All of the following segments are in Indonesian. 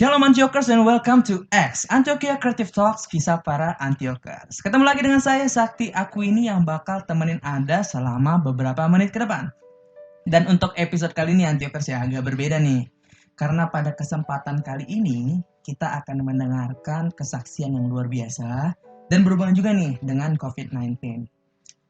Shalom Antiokers and welcome to X Antioquia Creative Talks, kisah para Antiokers. Ketemu lagi dengan saya Sakti Akuini yang bakal temenin Anda selama beberapa menit ke depan. Dan untuk episode kali ini Antiokers ya agak berbeda nih. Karena pada kesempatan kali ini kita akan mendengarkan kesaksian yang luar biasa dan berhubungan juga nih dengan COVID-19.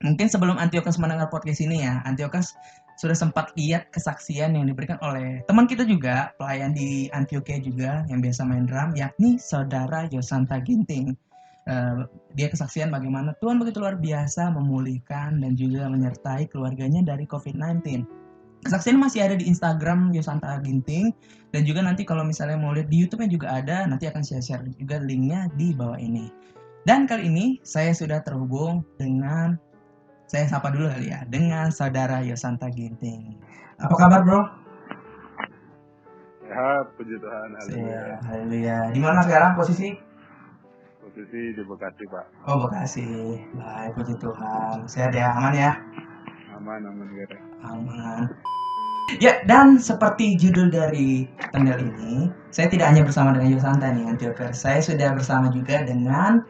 Mungkin sebelum Antiokers mendengar podcast ini ya, Antiokers sudah sempat lihat kesaksian yang diberikan oleh teman kita juga, pelayan di Antioquia juga yang biasa main drum, yakni Saudara Yosanta Ginting. Dia kesaksian bagaimana Tuhan begitu luar biasa memulihkan dan juga menyertai keluarganya dari COVID-19. Kesaksian masih ada di Instagram Yosanta Ginting, dan juga nanti kalau misalnya mau lihat di YouTube-nya juga ada, nanti akan share juga linknya di bawah ini. Dan kali ini saya sudah terhubung dengan, saya sapa dulu kali ya, dengan Saudara Yosanta Ginting. Apa kabar, Bro? Sehat, puji Tuhan. Haleluya. Haleluya. Di mana sekarang posisi? Posisi di Bekasi, Pak. Oh, Bekasi. Baik, puji Tuhan. Sehat ya, aman ya? Aman, gara. Aman. Ya, dan seperti judul dari tanggal ini, saya tidak hanya bersama dengan Yosanta nih, Antiokers. Saya sudah bersama juga dengan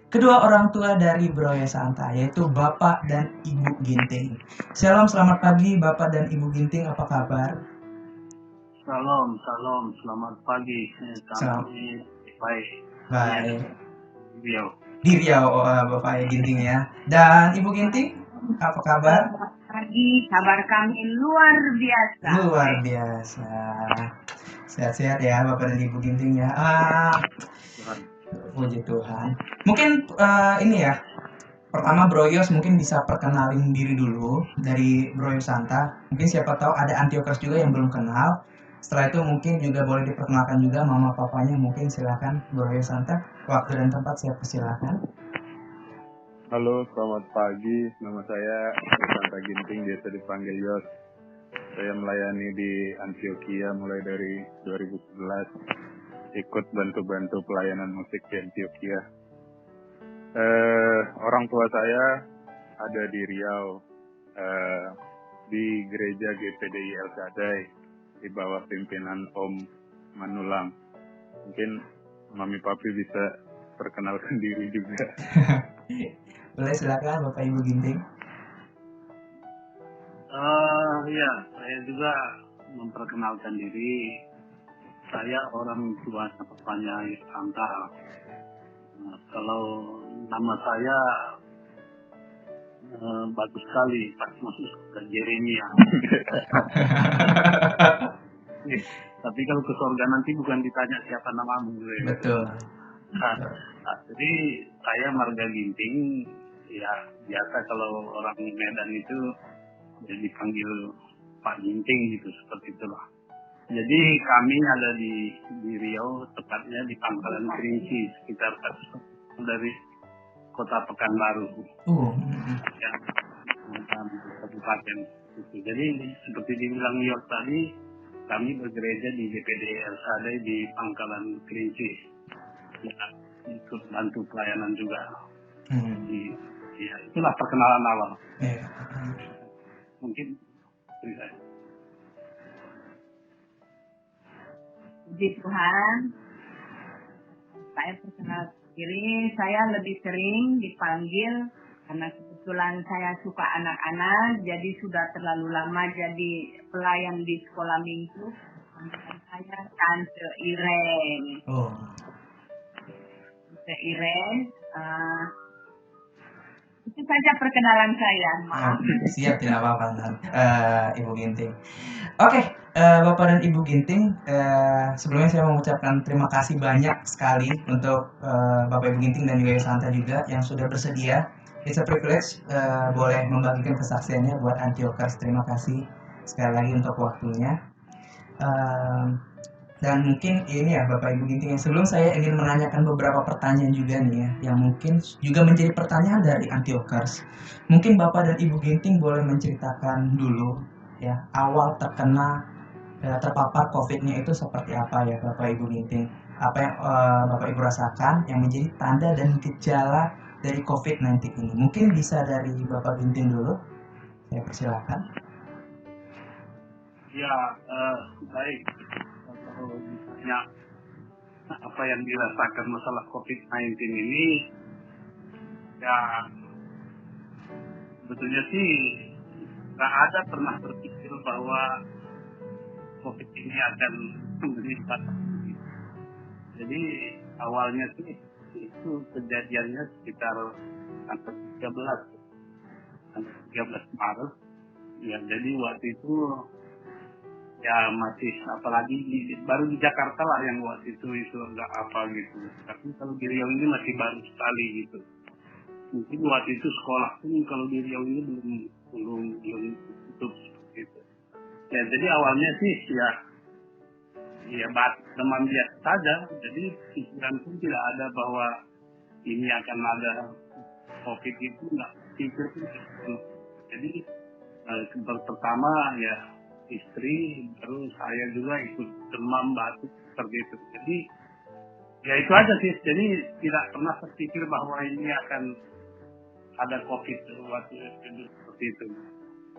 kedua orang tua dari Bro Yosanta, yaitu Bapak dan Ibu Ginting. Shalom, selamat pagi Bapak dan Ibu Ginting, apa kabar? Salam, selamat pagi. Kami baik. Baik. Riau. Di Riau, Bapak Ginting ya. Dan Ibu Ginting, apa kabar? Pagi, kabar kami luar biasa. Luar biasa. Sehat-sehat ya Bapak dan Ibu Ginting ya. Puji Tuhan. Mungkin ini ya, pertama Bro Yos mungkin bisa perkenalin diri dulu dari Bro Yosanta. Mungkin siapa tahu ada Antiokers juga yang belum kenal. Setelah itu mungkin juga boleh diperkenalkan juga mama papanya. Mungkin silakan Bro Yosanta. Waktu dan tempat saya persilakan. Halo, selamat pagi. Nama saya Yosanta Ginting, biasa dipanggil Yos. Saya melayani di Antioquia mulai dari 2011. Ikut bantu-bantu pelayanan musik di Antioquia. Orang tua saya ada di Riau, di gereja GPDI El Shaddai, di bawah pimpinan Om Manulang. Mungkin Mami Papi bisa perkenalkan diri juga. Boleh silakan Bapak Ibu Ginting. Ya, saya juga memperkenalkan diri. Saya orang tua papanya Yosanta. Kalau nama saya bagus sekali, pas masuk ke Jeremia. Tapi kalau ke surga nanti bukan ditanya siapa namamu. Betul. Jadi saya Marga Ginting, ya biasa kalau orang Medan itu ya dipanggil Pak Ginting gitu, seperti itulah. Jadi kami ada di Riau, tepatnya di Pangkalan Kerinci, sekitar dari Kota Pekanbaru. Ya, kabupaten. Jadi seperti dibilang York tadi, kami bergereja di GPD El Shaddai di Pangkalan Kerinci. Ya, ikut bantu pelayanan juga. Ya, itulah perkenalan awal. Mungkin Puji Tuhan. Saya perkenalkan diri, saya lebih sering dipanggil karena kebetulan saya suka anak-anak, jadi sudah terlalu lama jadi pelayan di sekolah minggu. Saya Tante Iren. Tante Iren. Itu saja perkenalan saya. Maaf. Siap, tidak apa-apa Ibu Ginting. Oke, Bapak dan Ibu Ginting, sebelumnya saya mengucapkan terima kasih banyak sekali untuk Bapak Ibu Ginting dan juga Yosanta juga yang sudah bersedia. It's a privilege boleh membagikan kesaksiannya buat Antiokers. Terima kasih sekali lagi untuk waktunya. Dan mungkin ini ya Bapak Ibu Ginting, sebelum saya ingin menanyakan beberapa pertanyaan juga nih ya, yang mungkin juga menjadi pertanyaan dari Antiokers. Mungkin Bapak dan Ibu Ginting boleh menceritakan dulu ya, awal terpapar COVID-nya itu seperti apa ya Bapak Ibu Ginting? Apa yang Bapak Ibu rasakan yang menjadi tanda dan gejala dari COVID-19 ini? Mungkin bisa dari Bapak Ginting dulu, saya persilakan. Ya, baik. Kalau ditanya apa yang dirasakan masalah COVID-19 ini, ya sebetulnya sih nggak ada pernah berpikir bahwa COVID ini akan menimpa. Jadi awalnya sih itu kejadiannya sekitar tanggal 13 Maret. Ya, jadi waktu itu ya masih, apalagi baru di Jakarta lah yang waktu itu nggak apa gitu. Tapi kalau di Riau ini masih baru sekali gitu. Mungkin waktu itu sekolah pun kalau di Riau ini belum tutup gitu. Ya, jadi awalnya sih ya demam biasa saja. Jadi pikiran pun tidak ada bahwa ini akan ada COVID itu, nggak pikir pun gitu. Jadi pertama ya istri, baru saya juga ikut demam batuk seperti itu. Jadi ya itu aja sih. Jadi tidak pernah terpikir bahwa ini akan ada COVID waktu itu seperti itu.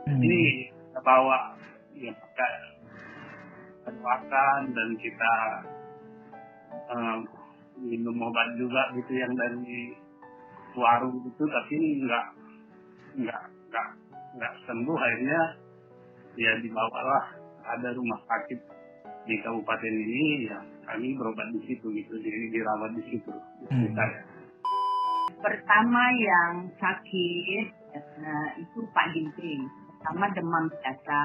Jadi kita bawa ya pakai doakan dan kita minum obat juga gitu yang dari warung itu, tapi nggak sembuh. Akhirnya ya dibawalah, ada rumah sakit di kabupaten ini, ya kami berobat di situ gitu, jadi dirawat di situ. Pertama yang sakit itu Pak Ginting. Pertama demam biasa.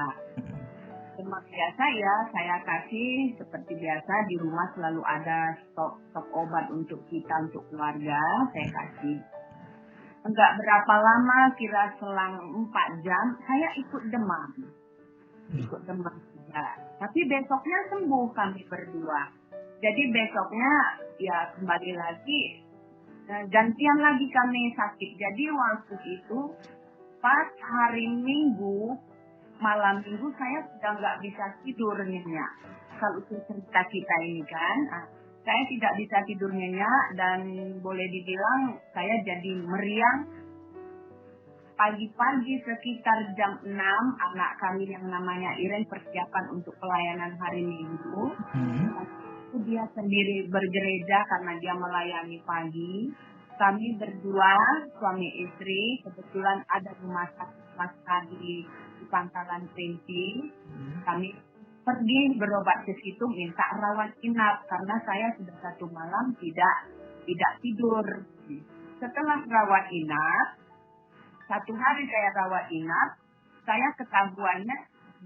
Demam biasa ya saya kasih seperti biasa, di rumah selalu ada stok obat untuk kita, untuk keluarga, saya kasih. Enggak berapa lama, kira selang 4 jam, saya ikut demam. Ya. Tapi besoknya sembuh kami berdua. Jadi besoknya ya kembali lagi, gantian lagi kami sakit. Jadi waktu itu pas hari Minggu, malam Minggu saya sudah nggak bisa tidur nyenyak. Kalau itu cerita kita ini kan, saya tidak bisa tidur nyenyak dan boleh dibilang saya jadi meriang. Pagi-pagi sekitar jam 6, anak kami yang namanya Iren persiapan untuk pelayanan hari Minggu. Dia sendiri bergereja karena dia melayani pagi. Kami berdua, suami istri, kebetulan ada rumah sakit di Pangkalan Kerinci. Kami pergi berobat ke situ, minta rawat inap karena saya sudah 1 malam tidak tidur. Setelah rawat inap, 1 hari saya rawat inap, saya ketahuannya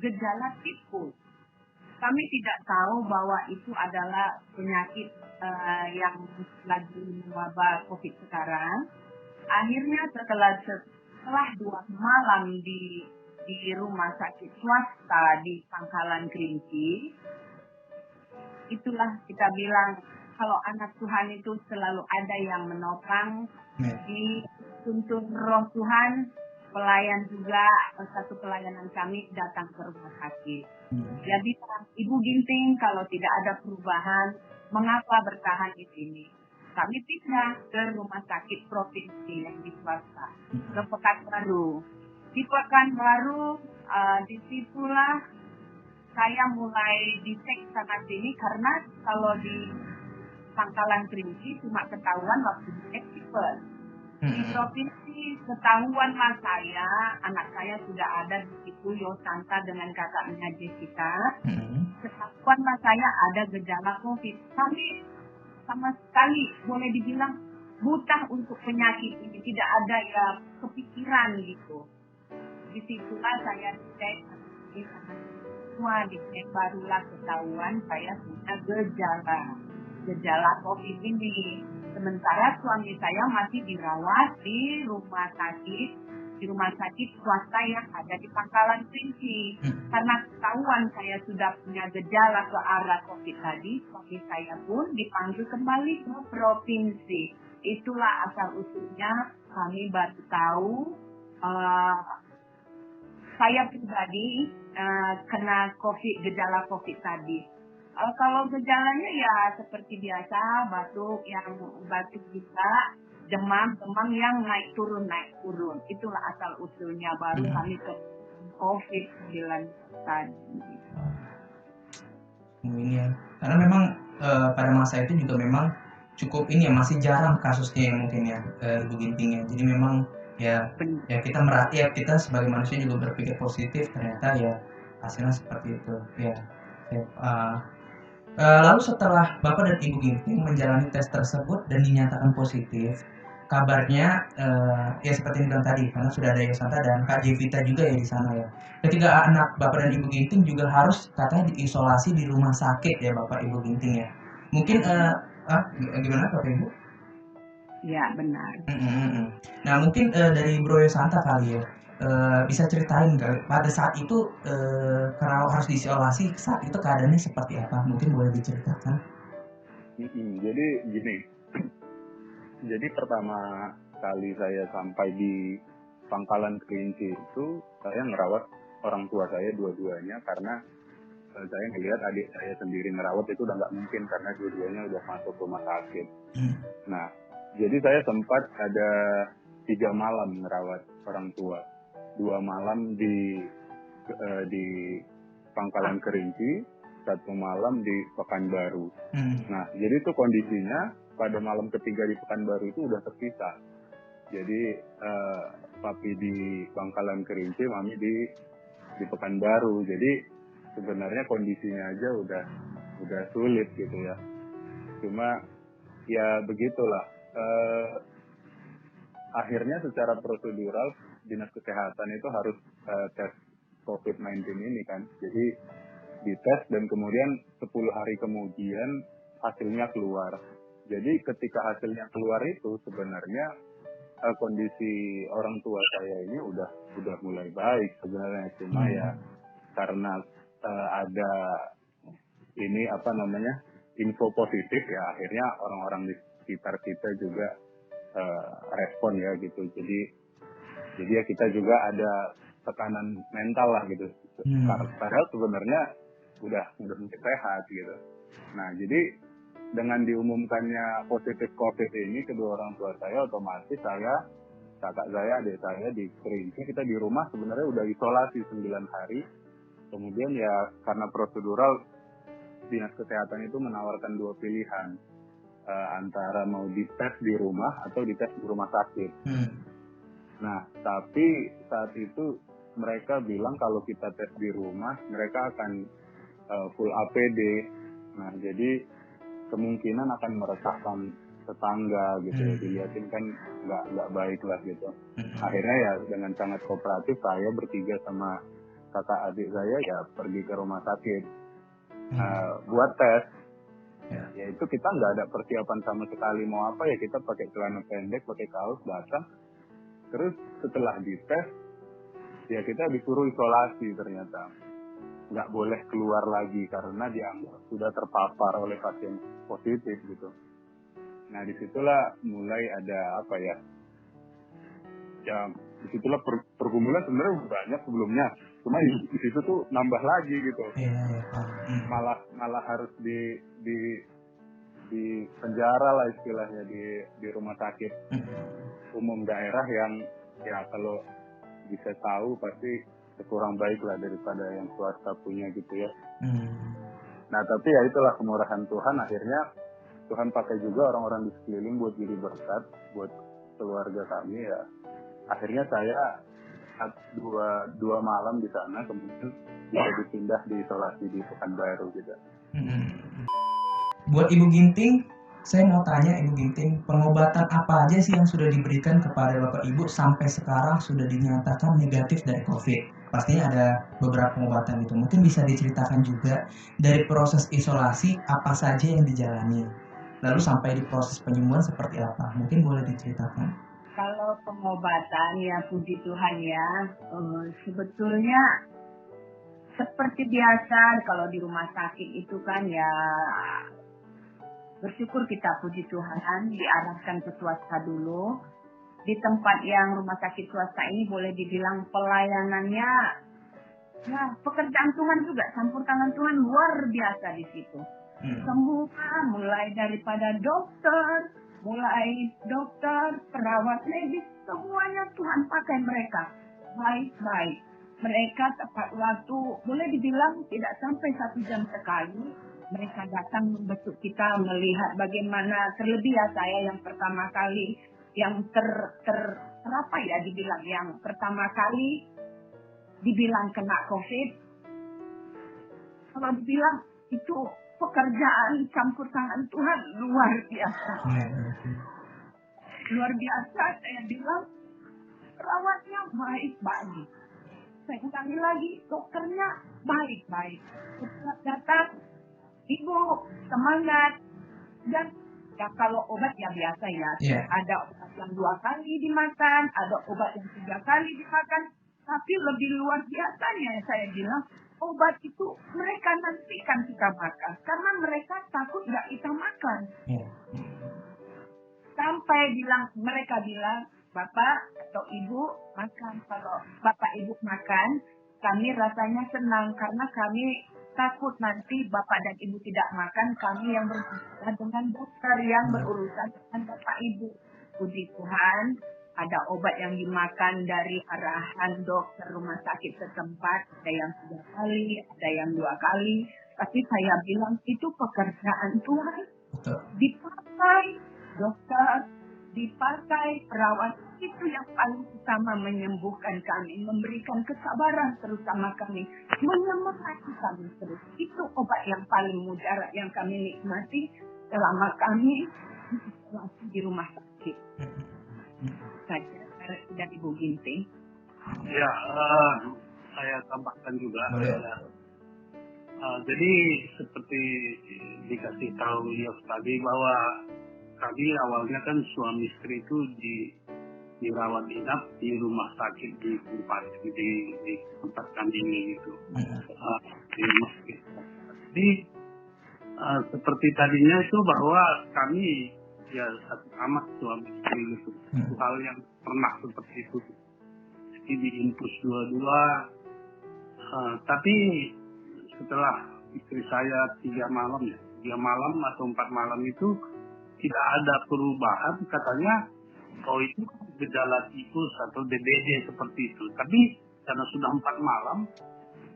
gejala tipes. Kami tidak tahu bahwa itu adalah penyakit yang lagi mewabah COVID sekarang. Akhirnya setelah 2 malam di rumah sakit swasta di Pangkalan Kerinci, itulah kita bilang kalau anak Tuhan itu selalu ada yang menopang. Dituntun Roh Tuhan, pelayan juga, satu pelayanan kami datang ke rumah sakit. Jadi Ibu Ginting, kalau tidak ada perubahan, mengapa bertahan di sini? Kami pindah ke rumah sakit provinsi yang di swasta, ke Pekanbaru. Di Pekanbaru, disitulah saya mulai dicek sana sini, karena kalau di Pangkalan Kerinci cuma ketahuan waktu dicek tipes. Di provinsi ketahuanlah saya, anak saya sudah ada di situ, Yosanta dengan kakaknya Jessica. Ketahuanlah saya ada gejala COVID. Kami sama sekali boleh dibilang buta untuk penyakit ini, tidak ada ya kepikiran gitu. Disitulah saya dicek, semua dicek, barulah ketahuan saya punya gejala COVID ini. Sementara suami saya masih dirawat di rumah sakit swasta yang ada di Pangkalan Kerinci. Karena ketahuan saya sudah punya gejala ke arah COVID tadi, suami saya pun dipanggil kembali ke provinsi. Itulah asal usulnya kami baru tahu. Saya pribadi kena gejala COVID tadi. Kalau gejalanya ya seperti biasa, batuk juga, demam yang naik turun. Itulah asal usulnya, baru kami ke COVID-19 tadi. Ini ya, karena memang pada masa itu juga memang cukup ini ya, masih jarang kasusnya ya mungkin ya, Ibu Ginting ya. Jadi memang ya kita kita sebagai manusia juga berpikir positif, ternyata ya hasilnya seperti itu ya. Lalu setelah Bapak dan Ibu Ginting menjalani tes tersebut dan dinyatakan positif, kabarnya ya seperti yang bilang tadi, karena sudah ada Yosanta dan Kak Jevita juga ya di sana ya. Ketiga anak Bapak dan Ibu Ginting juga harus katanya diisolasi di rumah sakit ya Bapak Ibu Ginting ya. Mungkin gimana Bapak Ibu? Ya benar. Nah mungkin dari Bro Yosanta kali ya, bisa ceritain nggak pada saat itu karena harus diisolasi, saat itu keadaannya seperti apa? Mungkin boleh diceritakan. Jadi gini, jadi pertama kali saya sampai di Pangkalan Kerinci itu, saya ngerawat orang tua saya dua-duanya karena saya ngelihat adik saya sendiri ngerawat itu udah nggak mungkin karena dua-duanya udah masuk rumah sakit. Nah, jadi saya sempat ada 3 malam ngerawat orang tua, 2 malam di Pangkalan Kerinci, 1 malam di Pekanbaru. Nah, jadi itu kondisinya pada malam ketiga di Pekanbaru itu udah terpisah. Jadi papi di Pangkalan Kerinci, mami di Pekanbaru. Jadi sebenarnya kondisinya aja udah sulit gitu ya. Cuma ya begitulah. Akhirnya secara prosedural dinas kesehatan itu harus tes COVID-19 ini kan. Jadi dites dan kemudian 10 hari kemudian hasilnya keluar. Jadi ketika hasilnya keluar itu sebenarnya kondisi orang tua saya ini udah mulai baik sebenarnya. Cuma ya karena ada ini info positif ya, akhirnya orang-orang di sekitar kita juga respon ya gitu. Jadi ya kita juga ada tekanan mental lah gitu. Padahal sebenarnya udah sehat gitu. Nah, jadi dengan diumumkannya positif COVID ini kedua orang tua saya, otomatis saya, kakak saya, adik saya di Kerinci, kita di rumah sebenarnya udah isolasi 9 hari. Kemudian ya karena prosedural dinas kesehatan itu menawarkan 2 pilihan, antara mau dites di rumah atau dites di rumah sakit. Nah, tapi saat itu mereka bilang kalau kita tes di rumah mereka akan full APD. Nah, jadi kemungkinan akan meresahkan tetangga gitu ya, dilihatin kan nggak baik lah gitu. Akhirnya ya dengan sangat kooperatif saya bertiga sama kakak adik saya ya pergi ke rumah sakit buat tes. Ya itu kita nggak ada persiapan sama sekali mau apa ya, kita pakai celana pendek, pakai kaos, datang. Terus setelah dites ya kita disuruh isolasi, ternyata nggak boleh keluar lagi karena dianggap sudah terpapar oleh pasien positif gitu. Nah disitulah mulai ada apa ya disitulah pergumulan sebenarnya banyak sebelumnya, cuma di situ tuh nambah lagi gitu. Malah harus di penjara lah istilahnya, di rumah sakit umum daerah yang ya kalau bisa tahu pasti kurang baik lah daripada yang swasta punya gitu ya. Nah tapi ya itulah kemurahan Tuhan, akhirnya Tuhan pakai juga orang-orang di sekeliling buat jadi berkat buat keluarga kami ya. Akhirnya saya dua malam di sana, kemudian bisa dipindah di isolasi di Pekanbaru gitu. Buat Ibu Ginting, saya mau tanya Ibu Ginting, pengobatan apa aja sih yang sudah diberikan kepada Bapak Ibu sampai sekarang sudah dinyatakan negatif dari COVID? Pastinya ada beberapa pengobatan itu. Mungkin bisa diceritakan juga dari proses isolasi apa saja yang dijalani. Lalu sampai di proses penyembuhan seperti apa? Mungkin boleh diceritakan. Kalau pengobatan ya puji Tuhan ya, sebetulnya seperti biasa kalau di rumah sakit itu kan ya bersyukur kita puji Tuhan diarahkan ke swasta dulu. Di tempat yang rumah sakit swasta ini boleh dibilang pelayanannya ya pekerjaan Tuhan juga, campur tangan Tuhan luar biasa di situ. Semua mulai daripada dokter, perawat medis, semuanya Tuhan pakai mereka baik-baik. Mereka tepat waktu, boleh dibilang tidak sampai 1 jam sekali mereka datang membesuk kita, melihat bagaimana, terlebih ya saya yang pertama kali yang apa ya dibilang, yang pertama kali dibilang kena COVID. Kalau dibilang itu pekerjaan campur tangan Tuhan luar biasa. Luar biasa, saya bilang perawatnya baik-baik. Saya ulangi lagi, dokternya baik-baik. Setiap datang, ibu semangat. Dan ya kalau obat ya biasa ya. Ada obat yang 2 kali dimakan, ada obat yang 3 kali dimakan. Tapi lebih luar biasanya saya bilang, obat itu mereka nantikan kita makan. Karena mereka takut nggak kita makan. Sampai mereka bilang, Bapak atau Ibu makan. Kalau Bapak Ibu makan, kami rasanya senang karena kami takut nanti Bapak dan Ibu tidak makan, kami yang berurusan dengan dokter yang berurusan dengan Bapak Ibu. Puji Tuhan, ada obat yang dimakan dari arahan dokter rumah sakit setempat, ada yang 3 kali, ada yang 2 kali. Tapi saya bilang itu pekerjaan Tuhan. Dipakai dokter, dipakai perawat, itu yang paling utama menyembuhkan kami, memberikan kesabaran terutama kami, menyemangati kami terus. Itu obat yang paling mujarab yang kami nikmati selama kami di rumah sakit. Saja dari Ibu Ginting. Ya, saya tambahkan juga. Jadi seperti dikasih tahu Yos tadi bahwa kami awalnya kan suami istri itu dirawat inap di rumah sakit di tempat kami ini gitu. Di rumah sakit. Jadi seperti tadinya itu bahwa kami ya satu kamar suami istri gitu. Itu hal yang pernah seperti itu. Jadi diinfus dua-dua. Tapi setelah istri saya 3 malam atau 4 malam itu tidak ada perubahan, katanya itu gejala tifus atau DBD seperti itu. Tapi karena sudah 4 malam,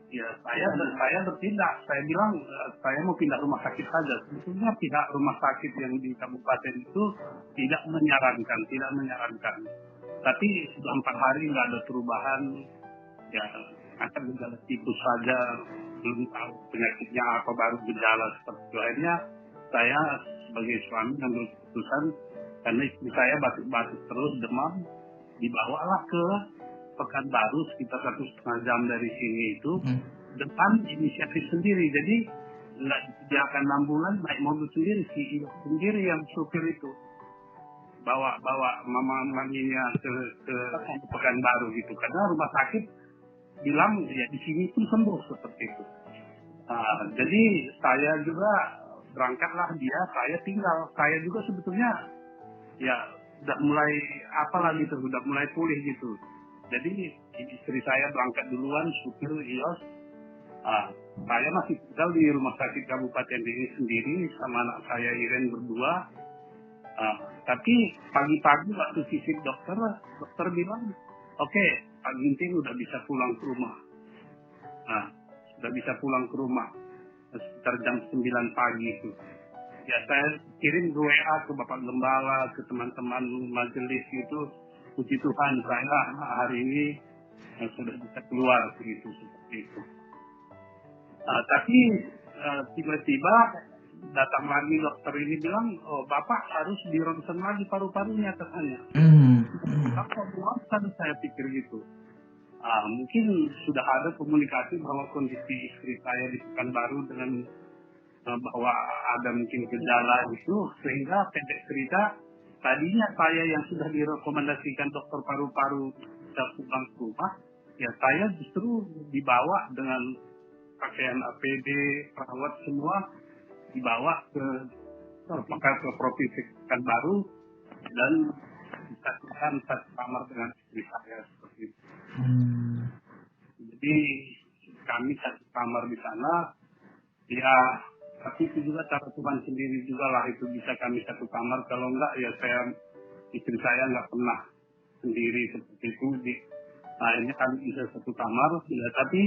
ya saya bertindak. Saya bilang saya mau pindah rumah sakit saja. Sebetulnya pihak rumah sakit yang di kabupaten itu tidak menyarankan. Tapi sudah 4 hari nggak ada perubahan. Ya akan gejala tifus saja, belum tahu penyakitnya apa, baru gejala seperti itu. Akhirnya saya sebagai suami mengambil keputusan, karena istri saya batuk-batuk terus, demam, dibawalah ke Pekanbaru sekitar 1,5 jam dari sini itu, depan inisiatif sendiri. Jadi nggak disediakan ambulan, naik mobil sendiri, si sendiri yang supir itu bawa maminya ke Pekanbaru gitu, karena rumah sakit bilang ya di sini pun sembuh seperti itu. Jadi saya juga berangkatlah saya tinggal. Saya juga sebetulnya ya udah mulai udah mulai pulih gitu. Jadi istri saya berangkat duluan, supir Ios. Saya masih tinggal di rumah sakit kabupaten ini sendiri sama anak saya Iren berdua. Tapi pagi-pagi waktu visit dokter bilang, oke, Pak Ginting udah bisa pulang ke rumah. Sudah bisa pulang ke rumah sekitar jam 9 pagi itu. Ya saya kirim WA ke Bapak Gembala, ke teman-teman majelis itu. Puji Tuhan saya hari ini sudah bisa keluar begitu seperti itu. Tapi tiba-tiba datang lagi dokter ini bilang, Bapak harus dironsen lagi paru-parunya katanya. Apa buatan saya pikir gitu. Mungkin sudah ada komunikasi bahwa kondisi istri saya di Pekanbaru dengan bahwa ada mungkin gejala itu, sehingga pendek cerita tadinya saya yang sudah direkomendasikan dokter paru-paru bisa pulang ke rumah, ya saya justru dibawa dengan pakaian APD, perawat semua dibawa ke provinsi Pekanbaru dan disatukan satu kamar dengan istri saya seperti itu. Jadi kami satu kamar di sana, ya tapi itu juga cara Tuhan sendiri juga lah, itu bisa kami satu kamar. Kalau enggak ya istri saya nggak pernah sendiri seperti itu. Akhirnya kami bisa satu kamar, ya tapi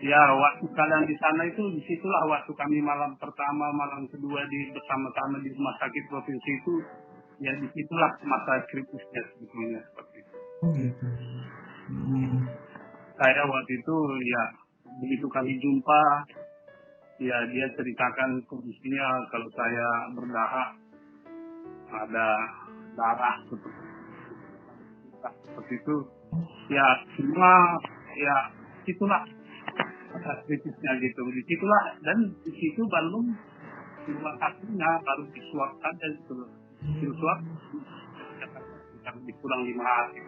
Ya, waktu kalian di sana itu, disitulah waktu kami malam pertama, malam kedua bersama-sama di rumah sakit provinsi itu, ya disitulah masa kritisnya sebetulnya seperti itu. Oh gitu. Saya waktu itu ya begitu kami jumpa, ya dia ceritakan kondisinya kalau saya berdahak, ada darah seperti itu. Ya semua ya itulah masa kritisnya gitu. Disitulah dan di situ belum rumah sakitnya baru disuap saja gitu. Disuap lebih kurang 5 hari.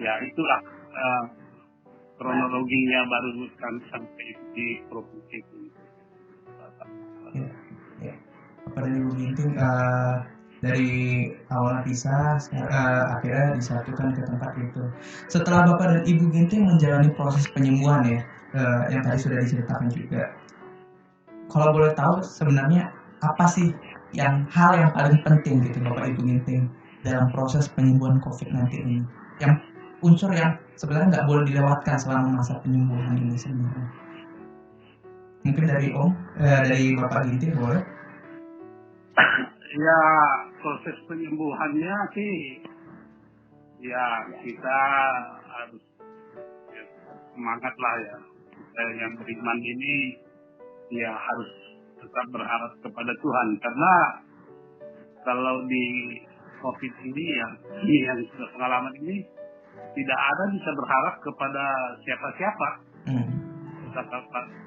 Ya itulah kronologinya baru kami sampai di provinsi itu. Ya. Bapak dan Ibu Ginting dari awal pisah akhirnya disatukan ke tempat itu. Setelah Bapak dan Ibu Ginting menjalani proses penyembuhan ya, yang tadi sudah diceritakan juga. Kalau boleh tahu sebenarnya apa sih hal yang paling penting gitu Bapak Ibu Ginting dalam proses penyembuhan COVID-19 ini? Yang unsur yang sebenarnya nggak boleh dilewatkan selama masa penyembuhan ini sebenarnya. Mungkin dari dari Bapak Ginting boleh? Ya proses penyembuhannya sih, ya kita harus semangat lah ya. Kita yang beriman ini ya harus tetap berharap kepada Tuhan, karena kalau di COVID ini ya yang sudah pengalaman ini tidak ada bisa berharap kepada siapa-siapa.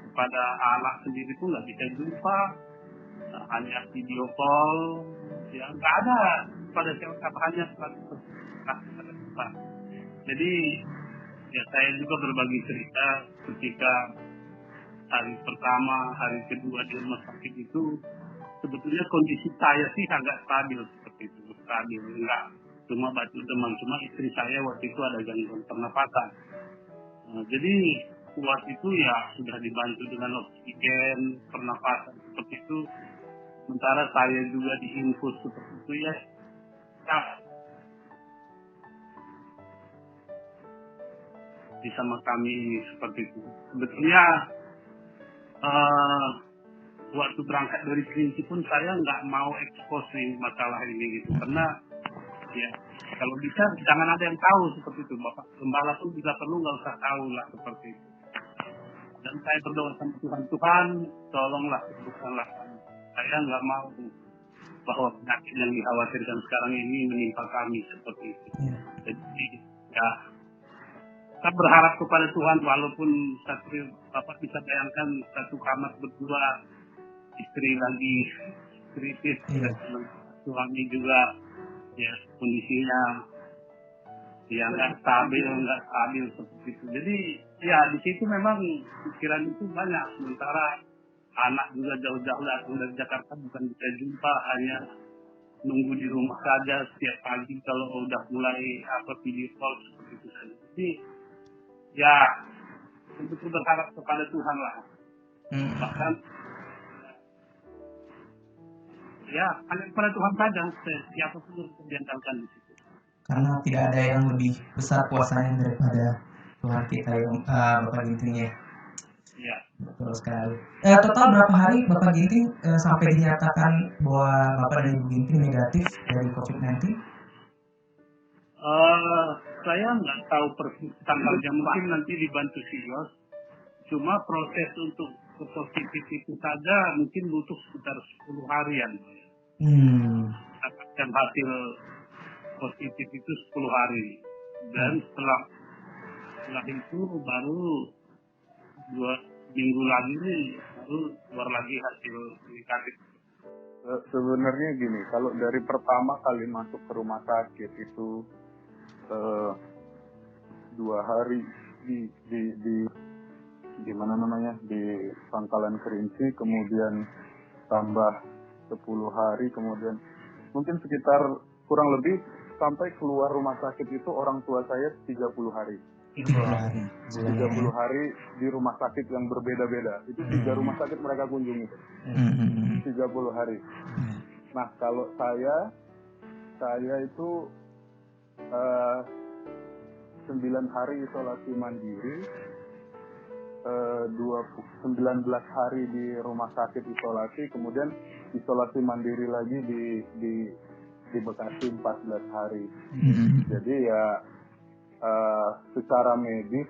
Kepada Allah sendiri pun nggak bisa jumpa, hanya video call, ya nggak ada pada siapa hanya pada Tuhan. Jadi ya saya juga berbagi cerita ketika hari pertama, hari kedua di rumah sakit itu sebetulnya kondisi saya sih agak stabil seperti itu, stabil enggak cuma batu demam, cuma istri saya waktu itu ada gangguan pernapasan. Jadi waktu itu ya sudah dibantu dengan oksigen, pernapasan seperti itu. Sementara saya juga diinfus seperti itu ya. Sama kami seperti itu. Sebetulnya waktu berangkat dari Kerinci pun saya nggak mau expose masalah ini gitu, karena ya kalau bisa jangan ada yang tahu seperti itu. Bapak Gembala pun bila perlu nggak usah tahu lah seperti itu. Dan saya berdoa sama Tuhan, tolonglah sembuhkanlah kami. Saya nggak mau bahwa penyakit yang dikhawatirkan sekarang ini menimpa kami seperti itu. Jadi ya kita berharap kepada Tuhan, walaupun Bapak bisa bayangkan satu kamar berdua, istri lagi kritis, suami juga ya kondisinya ya nggak stabil seperti itu. Jadi ya di situ memang pikiran itu banyak. Sementara anak juga jauh-jauh datang dari Jakarta, bukan bisa jumpa, hanya nunggu di rumah saja setiap pagi kalau udah mulai video call seperti itu saja. Jadi ya betul berharap kepada Tuhan lah. Bahkan ya hanya kepada Tuhan saja, siapa pun harus diandalkan di situ. Karena tidak ada yang lebih besar kuasanya daripada Tuhan kita yang Bapak Ginting ya. Iya. Betul sekali. Total berapa hari Bapak Ginting sampai dinyatakan bahwa Bapak dan Ibu Ginting negatif dari COVID-19? Saya nggak tahu persis tanggalnya, mungkin nanti dibantu Sios. Cuma proses untuk positif itu saja mungkin butuh sekitar 10 harian. Dan hasil positif itu 10 hari. Dan setelah itu baru 2 minggu lagi baru keluar lagi hasil negatif. Sebenarnya gini, kalau dari pertama kali masuk ke rumah sakit itu 2 hari di mana namanya di Pangkalan Kerinci, kemudian tambah 10 hari, kemudian mungkin sekitar kurang lebih sampai keluar rumah sakit itu orang tua saya 30 hari. 30 hari di rumah sakit yang berbeda-beda. Itu 3 rumah sakit mereka kunjungi. 30 hari. Nah, kalau saya itu 9 hari isolasi mandiri, 19 hari di rumah sakit isolasi, kemudian isolasi mandiri lagi di Bekasi 14 hari. Jadi ya secara medis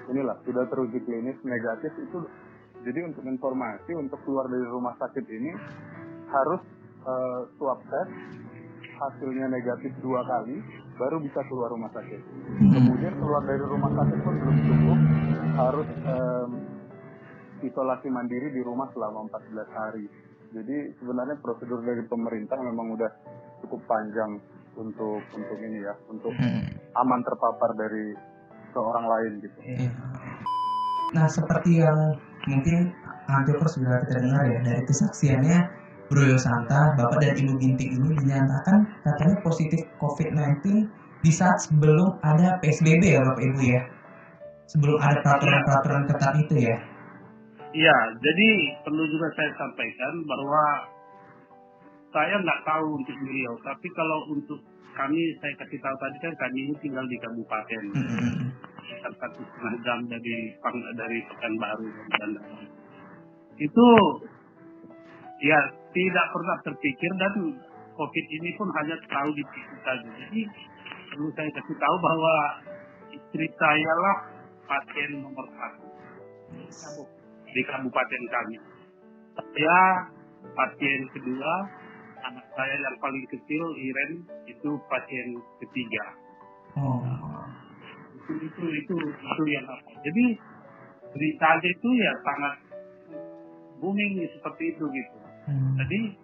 inilah sudah teruji klinis negatif itu. Jadi untuk informasi, untuk keluar dari rumah sakit ini harus swab test, hasilnya negatif 2 kali, baru bisa keluar rumah sakit. Kemudian keluar dari rumah sakit pun belum cukup, harus isolasi mandiri di rumah selama 14 hari. Jadi sebenarnya prosedur dari pemerintah memang udah cukup panjang untuk ini ya, untuk aman terpapar dari seorang lain gitu. Nah, seperti yang mungkin Antiokers sudah kita dengar ya, dari kesaksiannya Bro Yosanta, Bapak dan Ibu Ginting ini dinyatakan katanya positif COVID-19 di saat sebelum ada PSBB ya Bapak Ibu ya, sebelum ada peraturan-peraturan ketat itu ya. Iya, jadi perlu juga saya sampaikan bahwa saya nggak tahu untuk beliau, tapi kalau untuk kami, saya kasih tahu tadi kan kami ini tinggal di kabupaten, sekitar 1,5 jam dari Pekanbaru dan itu ya tidak pernah terpikir, dan COVID ini pun hanya tahu di situ saja. Jadi perlu saya kasih tahu bahwa istri saya lah pasien nomor 1 di kabupaten kami. Saya pasien kedua, anak saya yang paling kecil Iren itu pasien ketiga. Itu yang apa? Jadi beritanya itu ya sangat booming seperti itu gitu. Jadi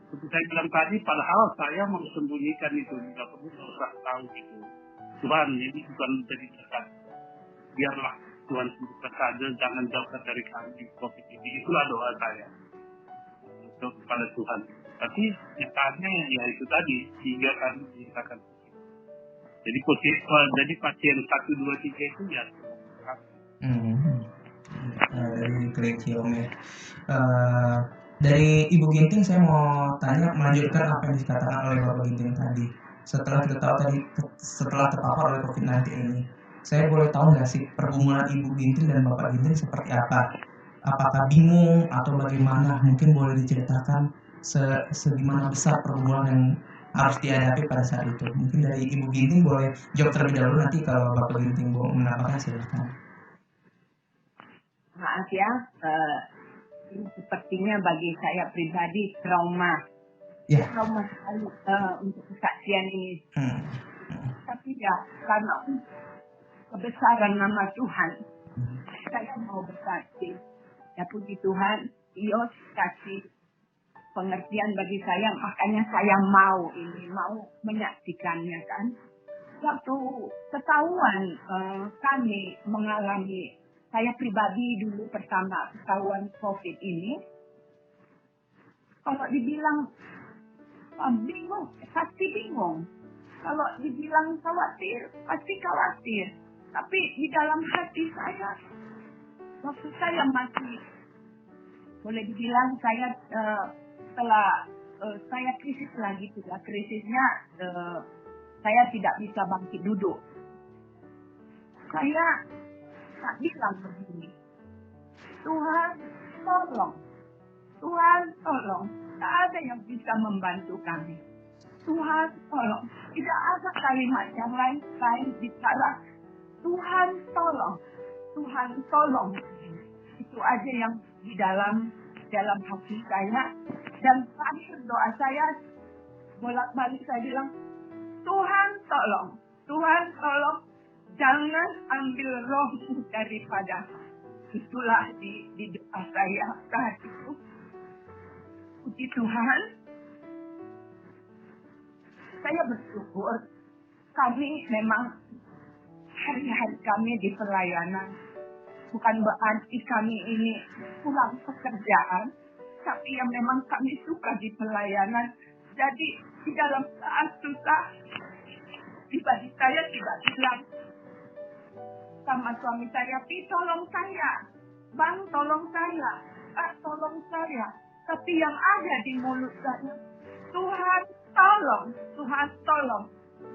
seperti saya bilang tadi, padahal saya mensembunyikan itu, tidak perlu usah tahu gitu. Tuhan, ini bukan jadi dekat. Biarlah Tuhan sembuhkan saja, jangan jauhkan dari kami COVID ini. Itulah doa saya untuk kepada Tuhan. Tapi nyatanya ya itu tadi, 3 kali dinyatakan positif. Jadi positif, jadi pasien 1, 2, 3 itu ya. Dari Klecium ya. Dari Ibu Ginting saya mau tanya, melanjutkan apa yang dikatakan oleh Bapak Ginting tadi. Setelah kita tahu tadi, setelah terpapar oleh COVID-19 ini, saya boleh tahu nggak sih pergumulan Ibu Ginting dan Bapak Ginting seperti apa? Apakah bingung atau bagaimana? Mungkin boleh diceritakan segimana besar pergumulan yang harus dihadapi pada saat itu. Mungkin dari Ibu Ginting boleh jawab terlebih dahulu, nanti kalau Bapak Ginting mau menambahkan silakan. Maaf ya, ini sepertinya bagi saya pribadi trauma. Ya. Trauma sekali untuk kesaksian ini. Tapi ya, karena kebesaran nama Tuhan, saya mau bersaksi. Ya puji Tuhan, Dia kasih pengertian bagi saya, makanya saya mau menyaksikannya kan. Waktu ketahuan kami mengalami, saya pribadi dulu pertama ketahuan COVID ini, kalau dibilang bingung, pasti bingung. Kalau dibilang khawatir, pasti khawatir. Tapi di dalam hati saya, waktu saya masih, boleh dibilang saya setelah saya krisis lagi juga. Krisisnya saya tidak bisa bangkit duduk. Saya tak bilang begini, Tuhan tolong, Tuhan tolong. Tak ada yang bisa membantu kami. Tuhan tolong. Tidak ada kalimat yang lain bicara Tuhan tolong, Tuhan tolong. Itu aja yang di dalam hati saya. Dan terakhir doa saya bolak-balik saya bilang, Tuhan tolong, Tuhan tolong, jangan ambil rohmu daripada. Itulah di doa saya saat itu. Puji Tuhan, saya bersyukur kami memang hari-hari kami di pelayanan. Bukan berarti kami ini kurang pekerjaan, tapi yang memang kami suka di pelayanan. Jadi di dalam saat susah, pribadi saya tidak bilang sama suami saya, Pi tolong saya, Bang tolong saya, tolong saya. Tapi yang ada di mulut saya, Tuhan tolong, Tuhan tolong.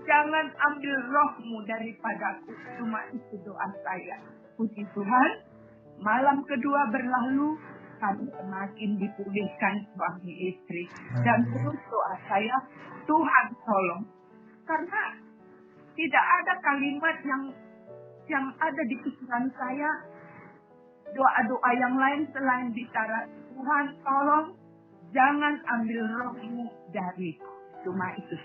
Jangan ambil rohmu daripadaku. Cuma itu doa saya. Puji Tuhan, malam kedua berlalu, kami semakin dipulihkan suami istri. Dan terus doa saya, Tuhan tolong. Karena tidak ada kalimat yang ada di pikiran saya, doa-doa yang lain selain bicara, Tuhan tolong, jangan ambil rohmu dariku. Cuma itu.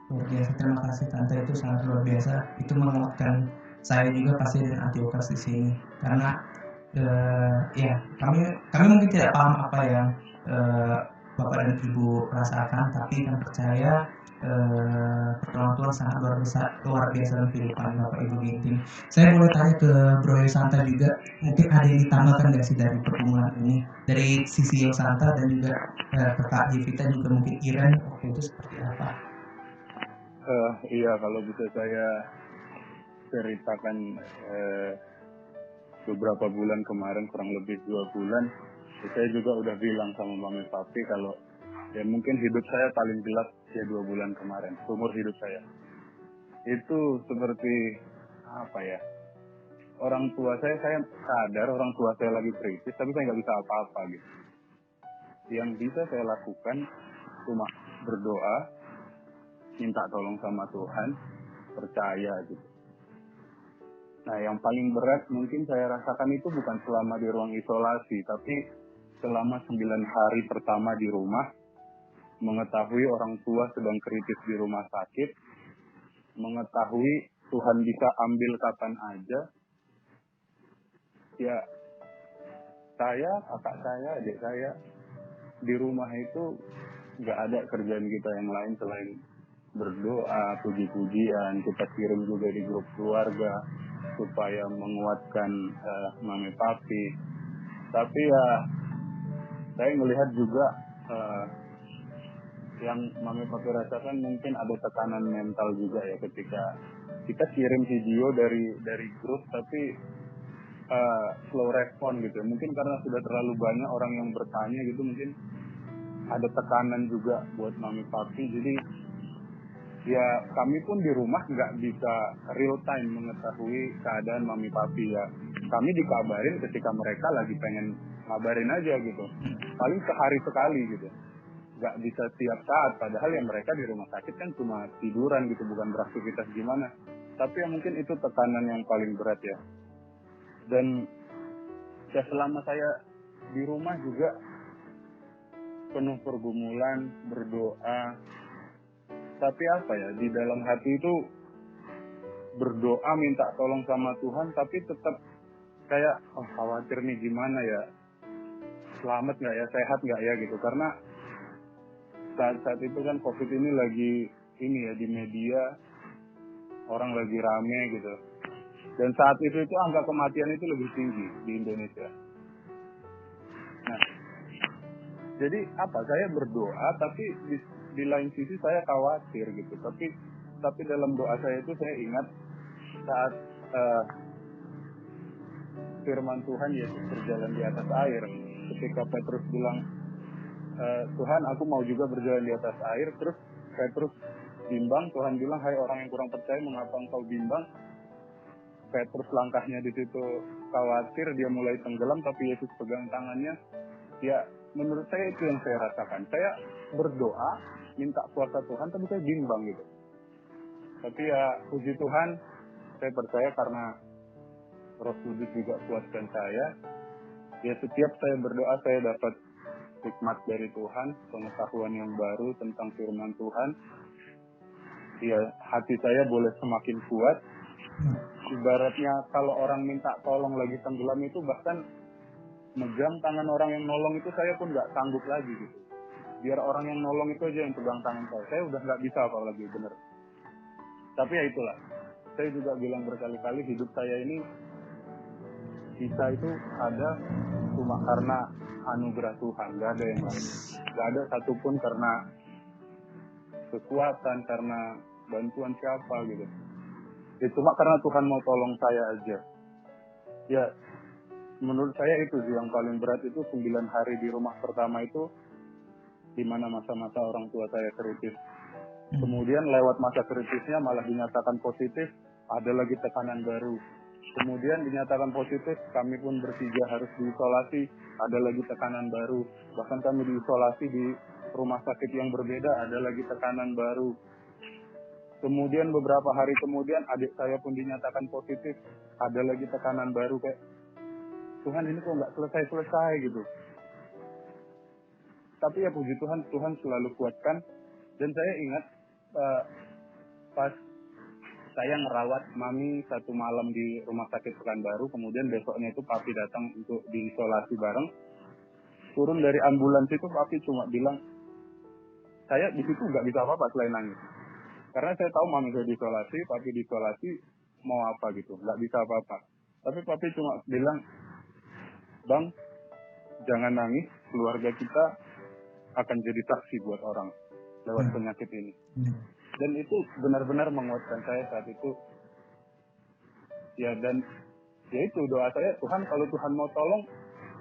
Luar biasa, terima kasih Tante, itu sangat luar biasa. Itu menguatkan saya juga pasti dan Antiochus di sini. Karena ya kami mungkin tidak paham apa yang Bapak dan Ibu rasakan, tapi kami percaya pertolongan Tuhan sangat luar biasa dalam kehidupan Bapak Ibu Ginting. Saya boleh tanya ke Bro Yosanta juga, mungkin ada yang ditambahkan nggak sih dari pertemuan ini, dari sisi Yosanta dan juga Kakak Jevita, juga mungkin Iren waktu itu seperti apa? Iya, kalau bisa saya ceritakan, beberapa bulan kemarin, kurang lebih 2 bulan, saya juga udah bilang sama Mami Papi kalau ya mungkin hidup saya paling gelap ya 2 bulan kemarin, seumur hidup saya. Itu seperti apa ya? Orang tua saya sadar orang tua saya lagi kritis, tapi saya nggak bisa apa-apa gitu. Yang bisa saya lakukan cuma berdoa, minta tolong sama Tuhan, percaya gitu. Nah, yang paling berat mungkin saya rasakan itu bukan selama di ruang isolasi, tapi selama 9 hari pertama di rumah, mengetahui orang tua sedang kritis di rumah sakit, mengetahui Tuhan bisa ambil kapan aja. Ya, saya, kakak saya, adik saya, di rumah itu nggak ada kerjaan kita yang lain selain berdoa, puji-pujian, kita kirim juga di grup keluarga supaya menguatkan Mami Papi. Tapi ya saya melihat juga yang Mami Papi rasakan mungkin ada tekanan mental juga ya, ketika kita kirim video dari grup tapi slow respon gitu. Mungkin karena sudah terlalu banyak orang yang bertanya gitu, mungkin ada tekanan juga buat Mami Papi. Jadi ya kami pun di rumah nggak bisa real time mengetahui keadaan Mami Papi ya. Kami dikabarin ketika mereka lagi pengen ngabarin aja gitu. Paling sehari sekali gitu. Nggak bisa setiap saat. Padahal yang mereka di rumah sakit kan cuma tiduran gitu, bukan beraktivitas gimana. Tapi ya mungkin itu tekanan yang paling berat ya. Dan ya selama saya di rumah juga penuh pergumulan, berdoa. Tapi apa ya, di dalam hati itu berdoa minta tolong sama Tuhan, tapi tetap kayak khawatir nih gimana ya, selamat nggak ya, sehat nggak ya gitu. Karena saat itu kan COVID ini lagi di media, orang lagi rame gitu. Dan saat itu angka kematian itu lebih tinggi di Indonesia. Nah, jadi saya berdoa tapi di lain sisi saya khawatir gitu. Tapi dalam doa saya itu saya ingat saat firman Tuhan Yesus berjalan di atas air. Ketika Petrus bilang, Tuhan aku mau juga berjalan di atas air. Terus Petrus bimbang, Tuhan bilang, hai orang yang kurang percaya, mengapa engkau bimbang? Petrus langkahnya di situ khawatir, dia mulai tenggelam, tapi Yesus pegang tangannya. Ya menurut saya itu yang saya rasakan. Saya berdoa minta kuasa Tuhan, tapi saya bimbang gitu. Tapi ya puji Tuhan, saya percaya karena Roh Kudus juga kuatkan saya. Ya setiap saya berdoa saya dapat hikmat dari Tuhan, pengetahuan yang baru tentang firman Tuhan. Ya hati saya boleh semakin kuat. Ibaratnya kalau orang minta tolong lagi tenggelam itu, bahkan megang tangan orang yang nolong itu saya pun nggak sanggup lagi gitu. Biar orang yang nolong itu aja yang pegang tangan saya udah nggak bisa apalagi bener. Tapi ya itulah, saya juga bilang berkali-kali, hidup saya ini bisa itu ada cuma karena anugerah Tuhan, nggak ada yang lain. Nggak ada satupun karena kekuatan, karena bantuan siapa gitu. Ya cuma karena Tuhan mau tolong saya aja. Ya menurut saya itu sih yang paling berat, itu 9 hari di rumah pertama itu, di mana masa-masa orang tua saya kritis. Kemudian lewat masa kritisnya malah dinyatakan positif, ada lagi tekanan baru. Kemudian dinyatakan positif, kami pun bertiga harus diisolasi, ada lagi tekanan baru. Bahkan kami diisolasi di rumah sakit yang berbeda, ada lagi tekanan baru. Kemudian beberapa hari kemudian adik saya pun dinyatakan positif, ada lagi tekanan baru. Kayak, Tuhan ini kok nggak selesai-selesai gitu. Tapi ya puji Tuhan, Tuhan selalu kuatkan. Dan saya ingat pas saya ngerawat mami satu malam di rumah sakit Pekanbaru, kemudian besoknya itu papi datang untuk diisolasi bareng. Turun dari ambulans itu papi cuma bilang, saya di situ nggak bisa apa-apa selain nangis. Karena saya tahu mami saya diisolasi, papi diisolasi, mau apa gitu, nggak bisa apa-apa. Tapi papi cuma bilang, Bang, jangan nangis, keluarga kita akan jadi saksi buat orang lewat penyakit ini. Dan itu benar-benar menguatkan saya saat itu. Ya, dan ya itu doa saya, Tuhan kalau Tuhan mau tolong,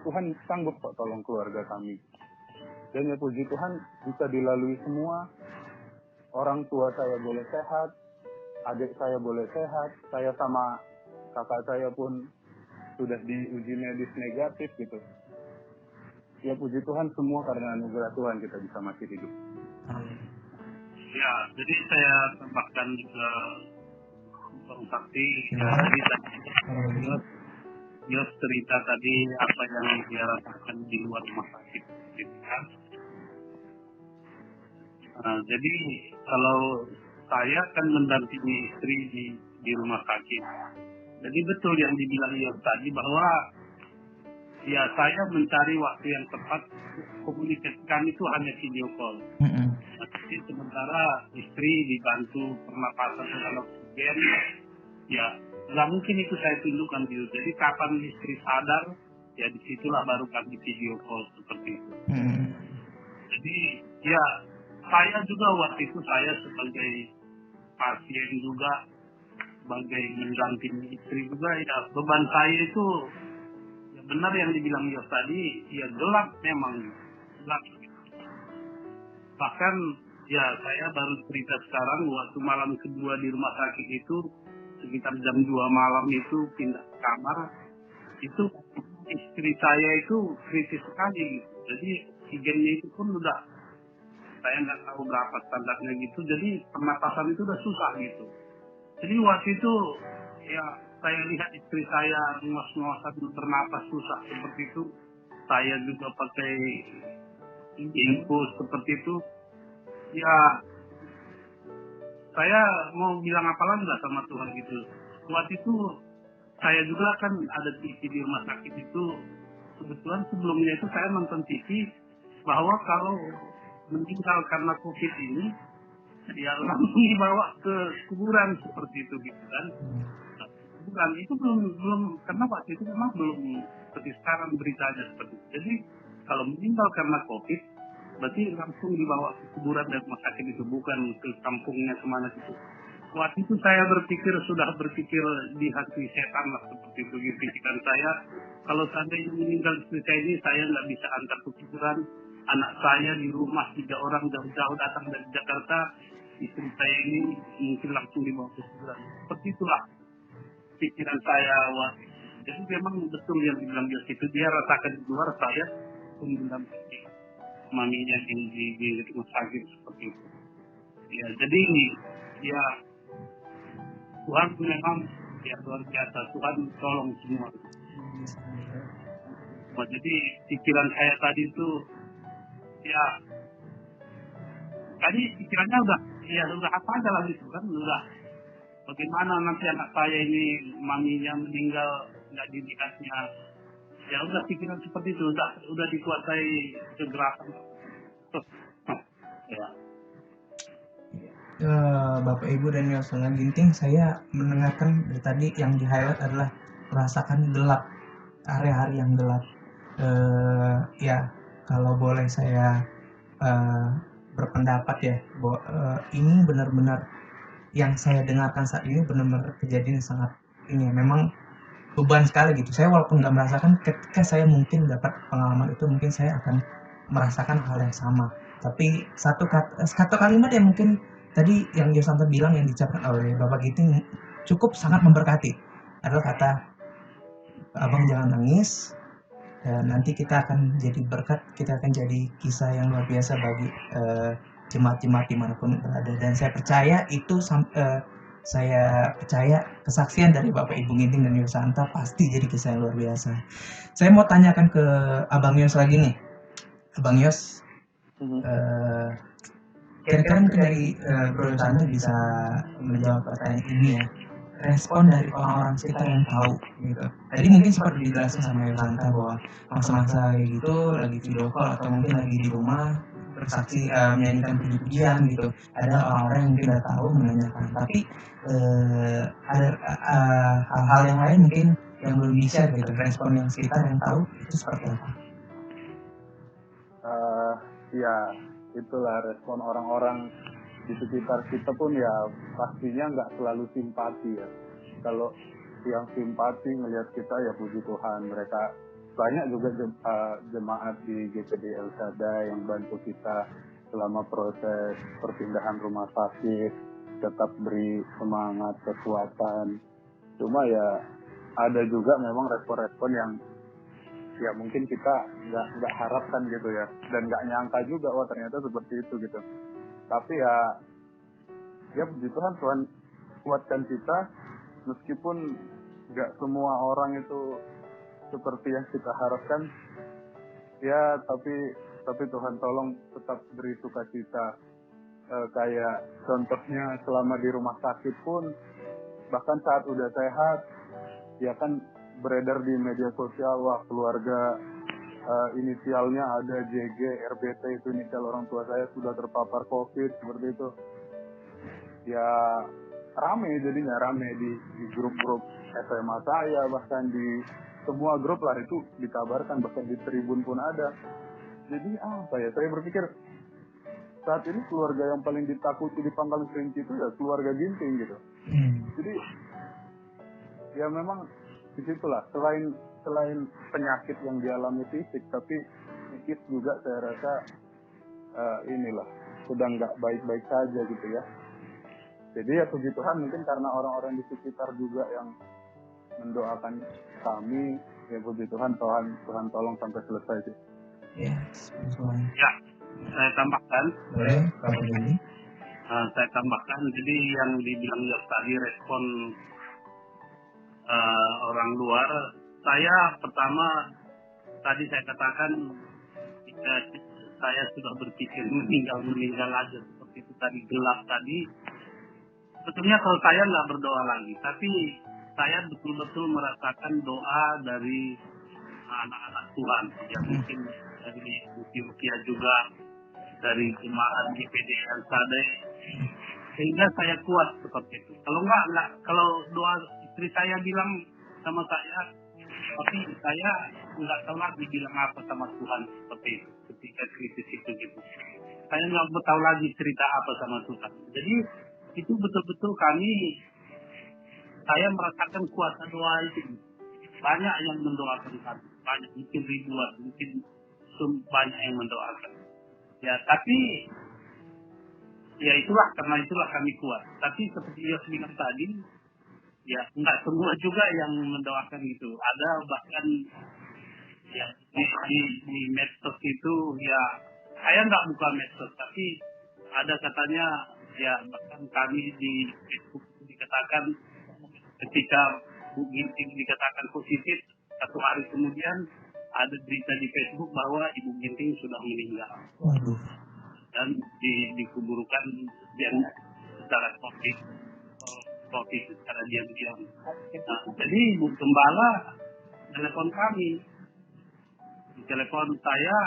Tuhan sanggup kok tolong keluarga kami. Dan ya puji Tuhan bisa dilalui semua. Orang tua saya boleh sehat, adik saya boleh sehat, saya sama kakak saya pun sudah diuji medis negatif gitu. Ya puji Tuhan semua karena anugerah Tuhan kita bisa masih hidup. Ya, jadi saya tambahkan juga Bang Sakti. Ya, tadi Yos cerita tadi apa yang dia rasakan di luar rumah sakit, gitu kan? Jadi kalau saya kan mendampingi istri di rumah sakit. Jadi betul yang dibilang Yos tadi bahwa ya saya mencari waktu yang tepat, komunikasi kami itu hanya video call. Jadi sementara istri dibantu pernapasan dengan oksigen, ya nggak mungkin itu saya tunjukkan gitu. Jadi kapan istri sadar, ya disitulah baru kami video call seperti itu. Jadi ya saya juga waktu itu saya sebagai pasien juga, sebagai mendampingi istri juga, ya beban saya itu ya benar yang dibilang Yos tadi, ya gelap memang, gelap. Bahkan ya saya baru cerita sekarang waktu malam kedua di rumah sakit itu sekitar jam 2 malam itu pindah kamar, itu istri saya itu kritis sekali gitu. Jadi oksigennya itu pun udah saya nggak tahu berapa standarnya gitu, jadi pernapasan itu udah susah gitu. Jadi waktu itu ya saya lihat istri saya ngos-ngosan bernapas susah seperti itu, saya juga pakai infus seperti itu. Ya saya mau bilang apa lagi lah sama Tuhan gitu. Waktu itu saya juga kan ada TV di rumah sakit itu. Kebetulan sebelumnya itu saya nonton TV bahwa kalau meninggal karena COVID ini ya langsung dibawa ke kuburan seperti itu gitu kan. Kuburan itu belum karena waktu itu memang belum seperti sekarang beritanya seperti itu. Jadi kalau meninggal karena COVID berarti langsung dibawa ke kuburan dan rumah sakit itu, bukan ke kampungnya kemana gitu. Waktu itu saya sudah berpikir dihantui setan lah seperti itu di pikiran saya. Kalau seandainya meninggal istri saya ini, saya nggak bisa antar ke kuburan. Anak saya di rumah 3 orang jauh-jauh datang dari Jakarta, istri saya ini mungkin langsung dibawa ke kuburan. Seperti itulah pikiran saya. Jadi memang betul yang dibilang Yos itu, dia rasakan di luar, saya pun mendampingi maminya di rumah sakit seperti itu. Ya, jadi ya Tuhan memang ya luar biasa, Tuhan tolong semua. Jadi pikiran saya tadi itu ya tadi pikirannya udah apa aja lah gitu kan, udah bagaimana nanti anak saya ini maminya meninggal nggak dilihatnya, ya udah pikiran seperti itu, udah dikuasai kegerasan. Ya. Bapak Ibu dan Yosona Ginting, saya mendengarkan dari tadi yang di highlight adalah merasakan gelap, hari-hari yang gelap. Ya kalau boleh saya berpendapat ya bahwa ini benar-benar yang saya dengarkan saat ini benar-benar kejadian sangat ini ya, memang beban sekali gitu. Saya walaupun nggak merasakan, ketika saya mungkin dapat pengalaman itu mungkin saya akan merasakan hal yang sama. Tapi satu kalimat yang mungkin tadi yang Yosanta bilang yang diucapkan oleh Bapak Ginting cukup sangat memberkati. Adalah kata, abang jangan nangis, dan nanti kita akan jadi berkat, kita akan jadi kisah yang luar biasa bagi jemaat-jemaat dimanapun berada. Dan saya percaya itu saya percaya kesaksian dari Bapak Ibu Ginting dan Yosanta pasti jadi kisah yang luar biasa. Saya mau tanyakan ke Abang Yos lagi nih. Abang Yos, kira-kira mungkin dari Bro Yosanta bisa menjawab pertanyaan ini ya. Respon dari orang-orang sekitar yang tahu gitu. Tadi mungkin seperti dijelaskan sama Yosanta bahwa masa-masa kayak gitu lagi video call atau mungkin lagi di rumah bersaksi menyanyikan puji-pujian gitu, ada orang-orang yang mungkin udah tahu menanyakan, tapi ada hal-hal yang lain mungkin yang belum di-share gitu, respon yang sekitar yang tahu itu seperti apa? Ya itulah respon orang-orang di sekitar kita pun ya pastinya nggak selalu simpati ya. Kalau yang simpati melihat kita ya puji Tuhan, mereka banyak juga jemaat di GPD El Shaddai yang bantu kita selama proses perpindahan rumah sakit, tetap beri semangat, kekuatan. Cuma ya ada juga memang respon-respon yang ya mungkin kita nggak harapkan gitu ya, dan nggak nyangka juga wah ternyata seperti itu gitu. Tapi ya puji Tuhan, Tuhan kuatkan kita meskipun nggak semua orang itu seperti yang kita harapkan ya, tapi Tuhan tolong tetap beri sukacita. Kayak contohnya selama di rumah sakit pun, bahkan saat udah sehat ya kan beredar di media sosial, wah keluarga inisialnya ada JG, RBT, itu inisial orang tua saya sudah terpapar COVID, seperti itu. Ya jadinya rame di grup-grup SMA saya, bahkan di semua grup lah itu dikabarkan, bahkan di Tribun pun ada. Jadi apa ya, saya berpikir saat ini keluarga yang paling ditakuti di Pangkalan Kerinci itu ya keluarga Ginting gitu. Jadi ya memang disitulah, selain penyakit yang dialami fisik, tapi psikis juga saya rasa inilah sedang nggak baik-baik saja gitu ya. Jadi ya puji Tuhan, mungkin karena orang-orang di sekitar juga yang mendoakan kami, ya puji Tuhan, Tuhan tolong sampai selesai sih. Ya, saya tambahkan. Boleh, Bapak Ginting? Saya tambahkan, jadi yang dibilang tadi respon orang luar, saya pertama tadi saya katakan saya sudah berpikir meninggal aja seperti itu tadi, gelap tadi. Sebetulnya kalau saya nggak berdoa lagi, tapi saya betul-betul merasakan doa dari anak-anak Tuhan yang mungkin dari Ethiopia juga, dari jemaat GPD El Shaddai, sehingga saya kuat seperti itu. Kalau kalau doa istri saya bilang sama saya, tapi saya nggak tahu lagi bilang apa sama Tuhan seperti itu ketika krisis itu gitu. Saya nggak tahu lagi cerita apa sama Tuhan. Jadi itu betul-betul saya merasakan kuasa doa itu. Banyak yang mendoakan kami, banyak, mungkin ribuan, mungkin banyak yang mendoakan. Ya, tapi ya karena itulah kami kuat. Tapi seperti Yos bilang tadi, ya enggak semua juga yang mendoakan itu. Ada bahkan ya di medsos itu, ya saya nggak buka medsos, tapi ada katanya ya bahkan kami di Facebook dikatakan ketika Bu Ginting dikatakan positif, 1 hari kemudian ada berita di Facebook bahwa Ibu Ginting sudah meninggal. Waduh. Dan dikuburkan dan secara COVID secara diam-diam. Nah, jadi Ibu Gembala telepon kami, di telepon saya,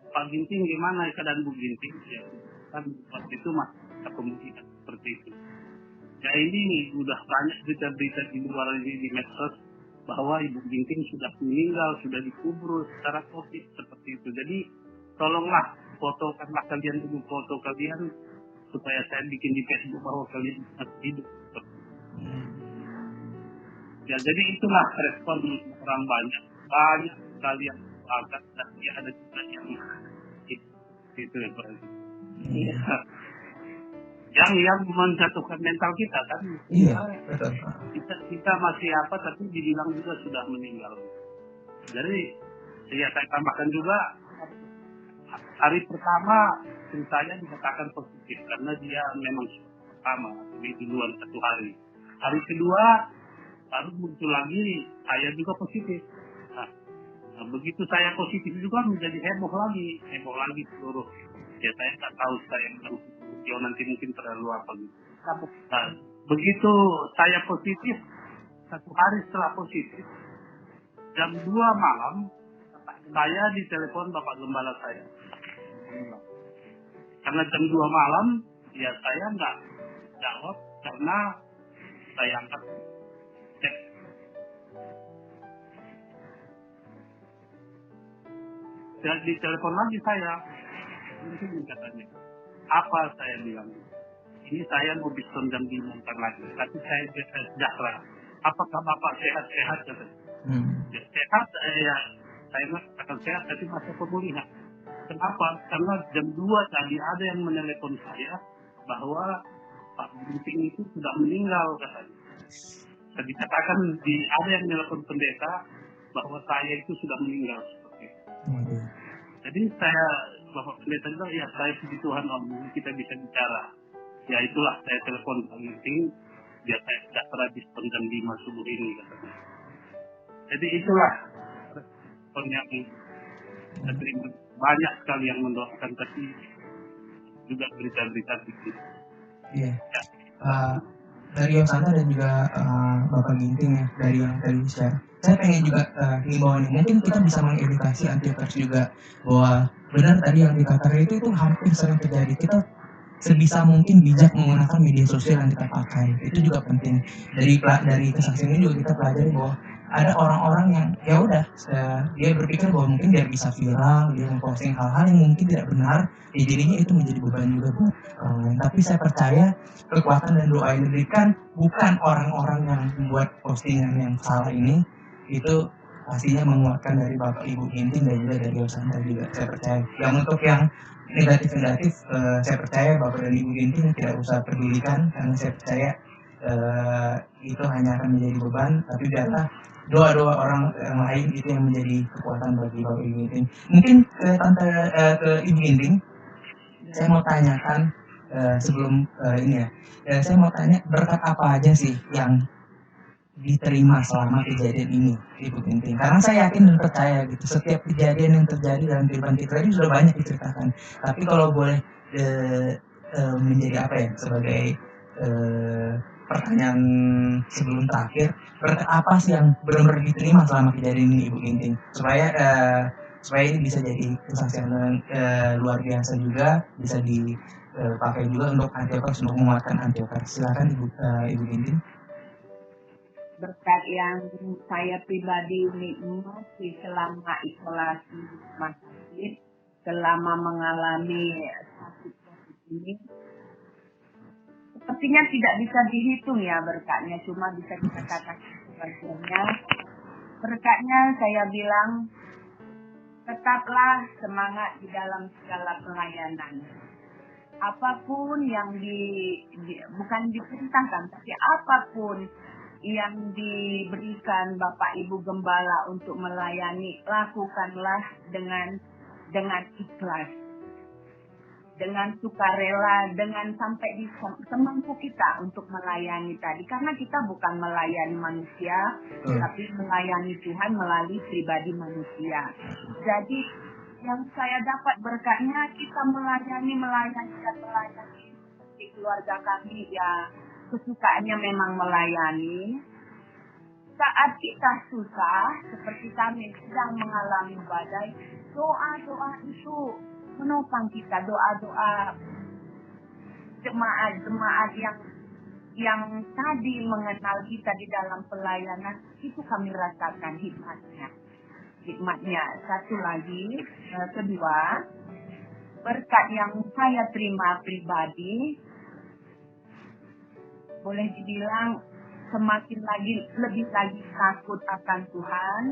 Pak Ginting gimana keadaan Bu Ginting? Ya, kan waktu itu masih komunikasi seperti itu. Ya ini udah banyak berita-berita di luar ini di medsos bahwa Ibu Ginting sudah meninggal, sudah dikubur secara COVID seperti itu. Jadi tolonglah fotokanlah kalian dulu, foto kalian supaya saya bikin di Facebook bahwa kalian masih hidup. Ya jadi itulah respon orang banyak sekali yang agak, dan dia ada juga yang itu ya Pak. Iya. yang menjatuhkan mental kita kan. Iya, betul. Kita masih apa, tapi dibilang juga sudah meninggal. Jadi ya saya tambahkan juga, hari pertama ceritanya dikatakan positif karena dia memang pertama di duluan 1 hari. Hari kedua baru muncul lagi saya juga positif. Nah, begitu saya positif juga menjadi heboh lagi seluruh. Ya saya tak tahu saya bilang nanti mungkin terlalu apa gitu. Nah, begitu saya positif, 1 hari setelah positif, jam 2 malam saya ditelepon Bapak Gembala saya. Karena jam 2 malam, ya saya nggak jawab karena saya angkat cek. Dan ditelepon lagi saya, mungkin katanya. Apa saya bilang? Ini saya mau diskon jam 5 lagi, tapi saya sejahtera. Apakah Bapak sehat-sehat? Ya, sehat, ya saya akan sehat, tapi masa pemulihan. Kenapa? Karena jam 2 tadi ada yang menelepon saya bahwa Pak Gunting itu sudah meninggal katanya. Saya dikatakan ada yang menelepon pendeta bahwa saya itu sudah meninggal seperti itu. Jadi Bapak pendeta bilang, ya saya puji Tuhan Om, kita bisa bicara. Ya itulah saya telepon Pak Gunting, biar saya sejahtera di jam 5 subuh ini katanya. Jadi itulah respon yang saya terima. Banyak sekali yang mendoakan, tapi juga berita-berita begitu. Iya. Dari Yosanta dan juga Bapak Ginting ya, dari yang tadi share. Saya pengen juga himbauan, mungkin kita bisa mengedukasi Antiokers juga bahwa benar tadi yang dikatakan itu hampir sering terjadi. Kita sebisa mungkin bijak menggunakan media sosial yang kita pakai. Itu juga penting. Dari kesaksian ini juga kita pelajari bahwa ada orang-orang yang ya udah dia berpikir bahwa mungkin dia bisa viral, dia memposting hal-hal yang mungkin tidak benar, ya jadinya itu menjadi beban juga buat orang lain. Tapi saya percaya kekuatan dan doa yang diberikan bukan orang-orang yang membuat postingan yang salah ini, itu pastinya menguatkan dari Bapak Ibu Ginting dan juga dari Yosanta juga, saya percaya. Yang untuk yang negatif-negatif, saya percaya Bapak dan Ibu Ginting tidak usah pedulikan, karena saya percaya itu hanya akan menjadi beban, tapi biarlah doa-doa orang yang lain itu yang menjadi kekuatan bagi Bapak Ibu Ginting. Mungkin ke Ibu Ginting, saya mau tanyakan sebelum ini ya, saya mau tanya berkat apa aja sih yang diterima selama kejadian ini, Ibu Ginting? Karena saya yakin dan percaya gitu, setiap kejadian yang terjadi dalam kehidupan kita ini sudah banyak diceritakan. Tapi kalau boleh menjadi apa ya, sebagai pertanyaan sebelum terakhir, berkat apa sih yang benar-benar diterima selama kejadian ini, Ibu Ginting, supaya ini bisa jadi kesaksian luar biasa juga, bisa dipakai juga untuk Antiokers, untuk menguatkan Antiokers. Silakan Ibu Ginting. Berkat yang saya pribadi nikmati selama isolasi di rumah sakit, selama mengalami sakit ini, sepertinya tidak bisa dihitung ya berkatnya, cuma bisa dikatakan sebagiannya. Berkatnya saya bilang, tetaplah semangat di dalam segala pelayanan. Apapun yang bukan diperintahkan, tapi apapun yang diberikan Bapak Ibu Gembala untuk melayani, lakukanlah dengan ikhlas, dengan sukarela, dengan sampai di semampu kita untuk melayani tadi, karena kita bukan melayani manusia, tapi melayani Tuhan melalui pribadi manusia. Jadi yang saya dapat berkatnya, kita melayani di keluarga kami ya, kesukaannya memang melayani. Saat kita susah, seperti kami sedang mengalami badai, doa-doa itu menopang kita, doa-doa jemaat-jemaat yang tadi mengenal kita di dalam pelayanan, itu kami rasakan hikmatnya. Satu lagi, kedua, berkat yang saya terima pribadi, boleh dibilang semakin lebih lagi takut akan Tuhan.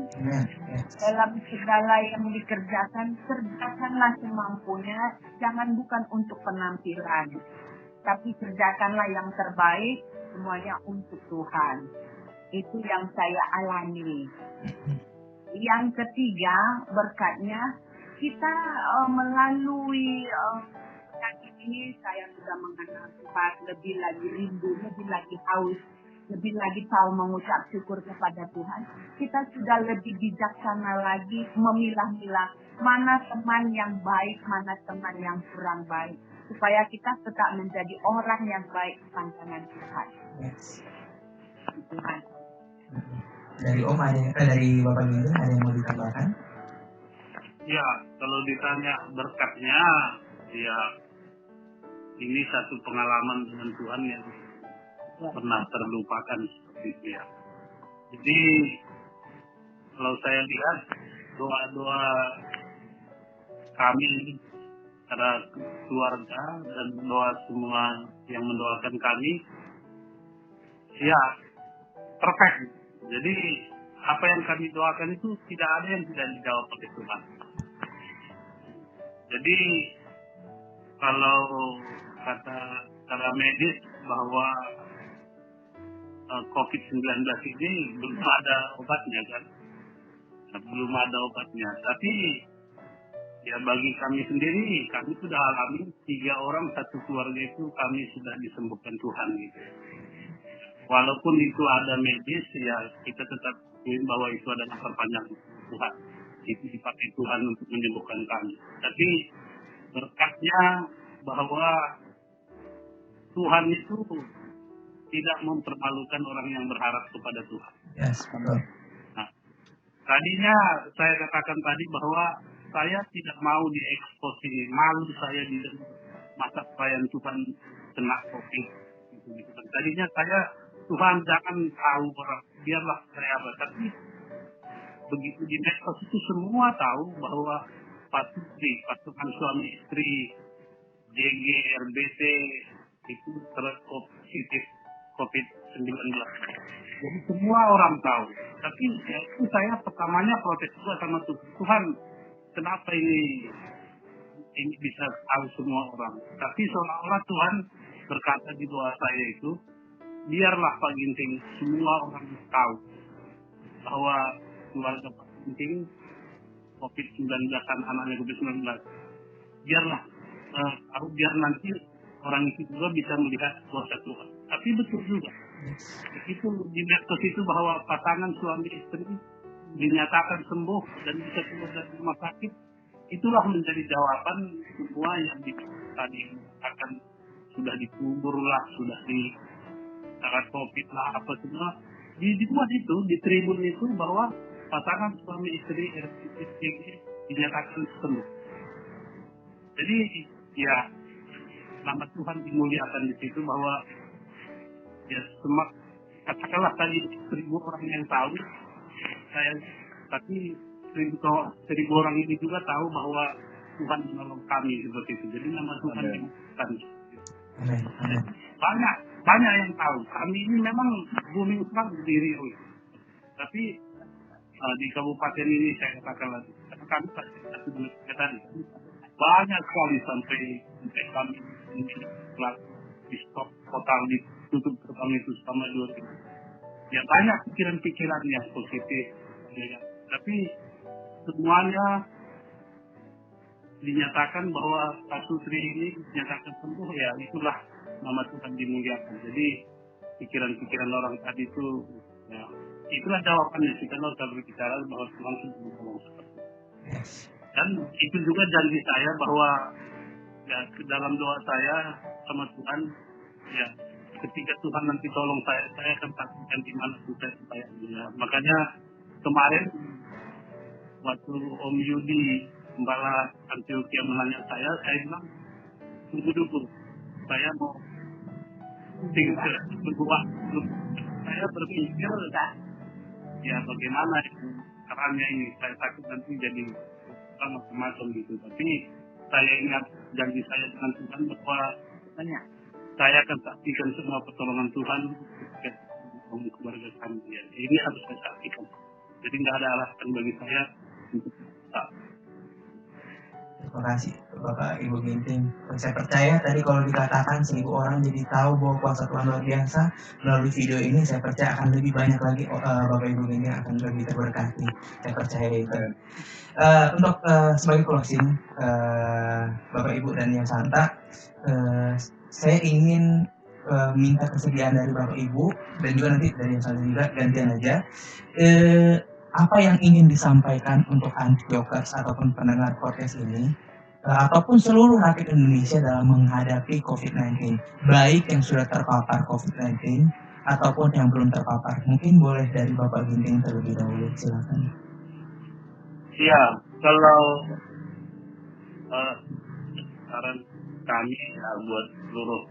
Dalam segala yang dikerjakan, kerjakanlah semampunya, jangan bukan untuk penampilan. tapi kerjakanlah yang terbaik, semuanya untuk Tuhan. Itu yang saya alami. Yang ketiga, berkatnya kita melalui penyakit ini, saya sudah mengenal Tuhan, lebih lagi rindu, lebih lagi haus, lebih lagi tahu mengucap syukur kepada Tuhan. Kita sudah lebih bijaksana lagi memilah-milah mana teman yang baik, mana teman yang kurang baik, supaya kita tetap menjadi orang yang baik di pandangan Tuhan. Yes. Tuhan. Dari Om dari Bapak Ginting ada yang mau ditambahkan? Ya, kalau ditanya berkatnya, ya ini satu pengalaman dengan Tuhan yang pernah terlupakan seperti itu ya. Jadi kalau saya lihat doa-doa kami para keluarga dan doa semua yang mendoakan kami, ya perfect. Jadi apa yang kami doakan itu tidak ada yang tidak dijawab oleh Tuhan. Jadi kalau kata secara medis bahwa COVID-19 ini belum ada obatnya kan, belum ada obatnya. Tapi ya bagi kami sendiri, kami sudah alami 3 orang satu keluarga itu kami sudah disembuhkan Tuhan gitu. Walaupun itu ada medis, ya kita tetap ingin bahwa itu adalah perpanjangan Tuhan. Itu dipakai Tuhan untuk menyembuhkan kami. Tapi berkatnya bahwa Tuhan itu tidak mempermalukan orang yang berharap kepada Tuhan. Yes, betul. Nah, tadinya saya katakan tadi bahwa saya tidak mau diekspos ini, malu saya di masa perayaan Tuhan kena COVID. Gitu. Tadinya saya, Tuhan jangan tahu orang, biarlah saya apa. Tapi begitu di medsos itu semua tahu bahwa pasukan suami istri, JG, RBC itu positif COVID-19. Jadi semua orang tahu. Tapi ya, itu saya pertamanya protes juga sama Tuhan. Kenapa ini bisa tahu semua orang? Tapi seolah-olah Tuhan berkata di doa saya itu, biarlah Pak Ginting semua orang tahu bahwa keluarga Pak Ginting COVID-19 anaknya COVID-19. Biarlah tahu, biar nanti orang itu juga bisa melihat kuasa Tuhan. Tapi betul juga. Itu di medsos itu bahwa pasangan suami istri dinyatakan sembuh dan bisa keluar dari rumah sakit. Itulah menjadi jawaban semua yang tadi akan sudah dikubur lah, sudah di saat COVID lah, apa semua. Dibuat itu, di tribun itu bahwa pasangan suami istri dinyatakan sembuh. Jadi ya nama Tuhan dimuliakan di situ bahwa ya katakanlah tadi 1.000 orang yang tahu saya, tapi 1.000 orang ini juga tahu bahwa Tuhan menolong kami seperti itu. Jadi nama Tuhan dimuliakan. Banyak yang tahu. Kami ini memang booming sekali di Riau. Tapi di kabupaten ini saya katakan lagi, kami satu dua tadi banyak sekali sampai kami di stop total, ditutup gerbang itu selama 2 minggu. Ya banyak pikiran-pikiran yang positif, ya. Tapi semuanya dinyatakan bahwa Pak Sutri ini dinyatakan sembuh, ya itulah nama Tuhan dimuliakan. Jadi pikiran-pikiran orang tadi itu, ya, itulah jawabannya. Kita harus berbicara bahwa Tuhan sudah menolong seperti itu. Dan itu juga janji saya bahwa ya dalam doa saya sama Tuhan, ya ketika Tuhan nanti tolong saya akan saksikan di mana saya supaya ya. Makanya kemarin waktu Om Yudi Gembala Antioquia menanya saya bilang tunggu dulu, saya mau tinggal berdoa. Saya berpikir ya bagaimana caranya ini, saya takut nanti jadi macam-macam gitu. Tapi saya ingat janji saya dengan Tuhan bahwa saya akan saksikan semua pertolongan Tuhan untuk keluarga kami. Ya. Ini harus saya saksikan. Jadi nggak ada alasan bagi saya untuk tak. Terima kasih. Bapak Ibu Ginting. Saya percaya tadi kalau dikatakan 1.000 orang jadi tahu bahwa kuasa Tuhan luar biasa melalui video ini, saya percaya akan lebih banyak lagi Bapak Ibu Ginting akan lebih terberkati. Saya percaya itu. Untuk sebagai closing, Bapak Ibu dan yang Santa, saya ingin minta kesediaan dari Bapak Ibu dan juga nanti dari yang Santa juga gantian aja. Apa yang ingin disampaikan untuk Antiochers ataupun pendengar podcast ini, ataupun seluruh rakyat Indonesia dalam menghadapi COVID-19, baik yang sudah terpapar COVID-19 ataupun yang belum terpapar. Mungkin boleh dari Bapak Ginting terlebih dahulu, silakan. Ya, kalau saran kami ya buat seluruh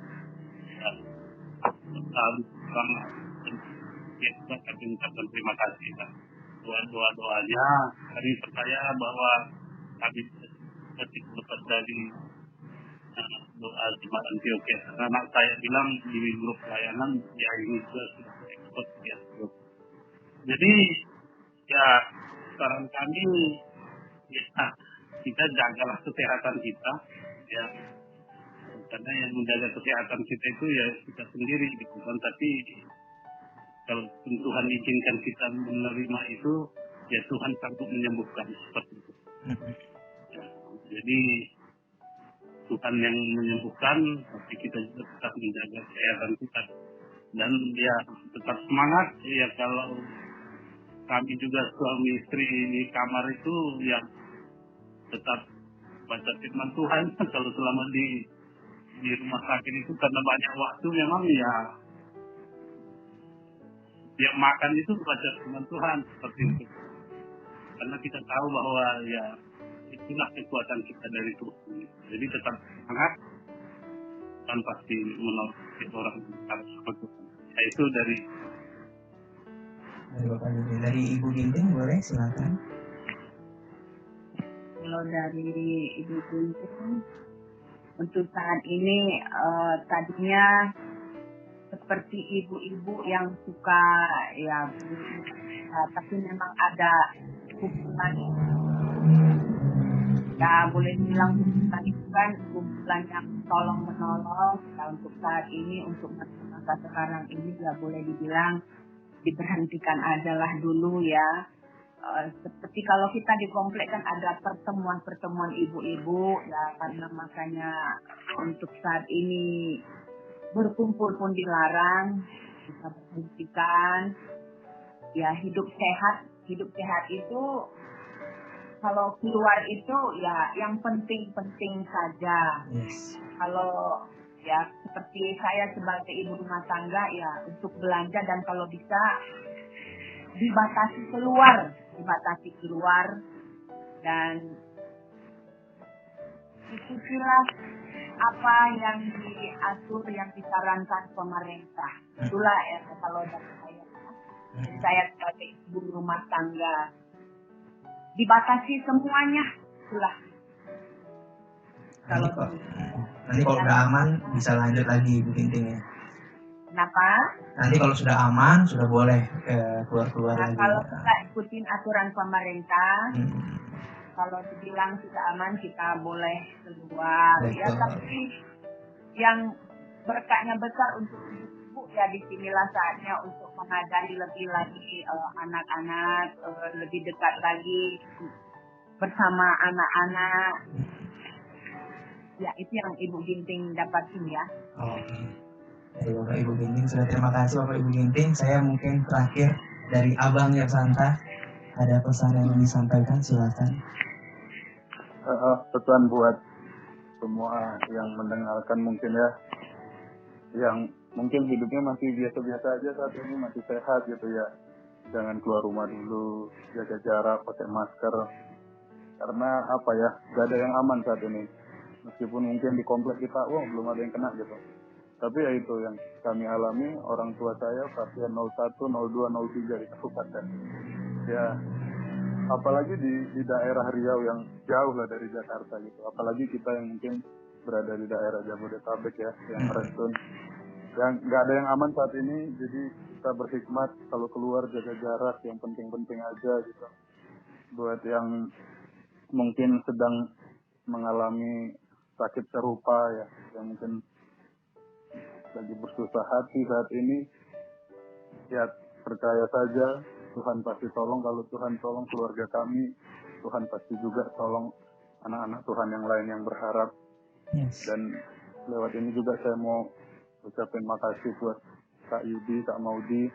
orang kita kami ucapkan terima kasih kan. Doa-doanya kami percaya bahwa kami berkat dari doa jemaat Antioquia. Karena saya bilang di grup pelayanan ya ini sudah ekspor ya. Jadi ya saran kami ya kita jagalah kesehatan kita ya, karena yang menjaga kesehatan kita itu ya kita sendiri gitu kan. Tapi kalau Tuhan izinkan kita menerima itu ya Tuhan sanggup menyembuhkan seperti itu ya, jadi Tuhan yang menyembuhkan, tapi kita juga tetap menjaga kesehatan kita dan ya tetap semangat ya. Kalau kami juga suami istri di kamar itu ya tetap baca firman Tuhan. Kalau selama di rumah sakit itu karena banyak waktu memang ya makan itu baca firman Tuhan seperti itu. Karena kita tahu bahwa ya itulah kekuatan kita dari Tuhan. Jadi tetap semangat dan pasti menolak orang harus seperti itu. Ya, itu dari Bapak Ginting. Dari Ibu Ginting boleh silakan. Kalau dari Ibu Ginting, untuk saat ini tadinya seperti ibu-ibu yang suka ya, tapi memang ada kumpulan ya, boleh dibilang kumpulan itu kan kumpulan yang tolong menolong. Ya, untuk saat ini, untuk masa sekarang ini ya boleh dibilang diberhentikan aja lah dulu ya. Seperti kalau kita di komplek kan ada pertemuan ibu-ibu ya, karena makanya untuk saat ini berkumpul pun dilarang, kita berhentikan ya. Hidup sehat itu kalau keluar itu ya yang penting-penting saja. Kalau ya seperti saya sebagai ibu rumah tangga ya untuk belanja dan kalau bisa dibatasi keluar dan ikutilah apa yang diatur, yang disarankan pemerintah. Itulah ya kalau dari saya sebagai ibu rumah tangga, dibatasi semuanya. Itulah. Nanti kalau udah aman bisa lanjut lagi Ibu Ginting ya. Kenapa? Nanti kalau sudah aman sudah boleh keluar lagi. Kalau kita ikutin aturan pemerintah, kalau dibilang sudah aman kita boleh keluar. Betul. Ya, tapi yang berkahnya besar untuk ibu ya disinilah saatnya untuk mengajari lebih lagi anak-anak, lebih dekat lagi bersama anak-anak. Ya itu yang Ibu Ginting dapatin ya. Oke. Dari Bapak Ibu Ginting sudah, terima kasih Bapak Ibu Ginting. Saya mungkin terakhir dari Abang Yersanta, ada pesan yang disampaikan, silakan. Pesan buat semua yang mendengarkan mungkin ya, yang mungkin hidupnya masih biasa-biasa aja saat ini, masih sehat gitu ya. Jangan keluar rumah dulu, jaga jarak, pakai masker. Karena apa ya, gak ada yang aman saat ini. Meskipun mungkin di komplek kita, belum ada yang kena gitu. Tapi ya itu yang kami alami, orang tua saya pasien 01, 02, 03 di kabupaten. Ya, apalagi di daerah Riau yang jauh lah dari Jakarta gitu. Apalagi kita yang mungkin berada di daerah Jabodetabek ya, yang restun. Yang nggak ada yang aman saat ini, jadi kita berhikmat kalau keluar jaga jarak, yang penting-penting aja gitu. Buat yang mungkin sedang mengalami sakit serupa ya, yang mungkin lagi bersusah hati saat ini, ya percaya saja Tuhan pasti tolong. Kalau Tuhan tolong keluarga kami, Tuhan pasti juga tolong anak-anak Tuhan yang lain yang berharap. Yes. Dan lewat ini juga saya mau ucapin makasih buat Kak Yudi, Kak Maudi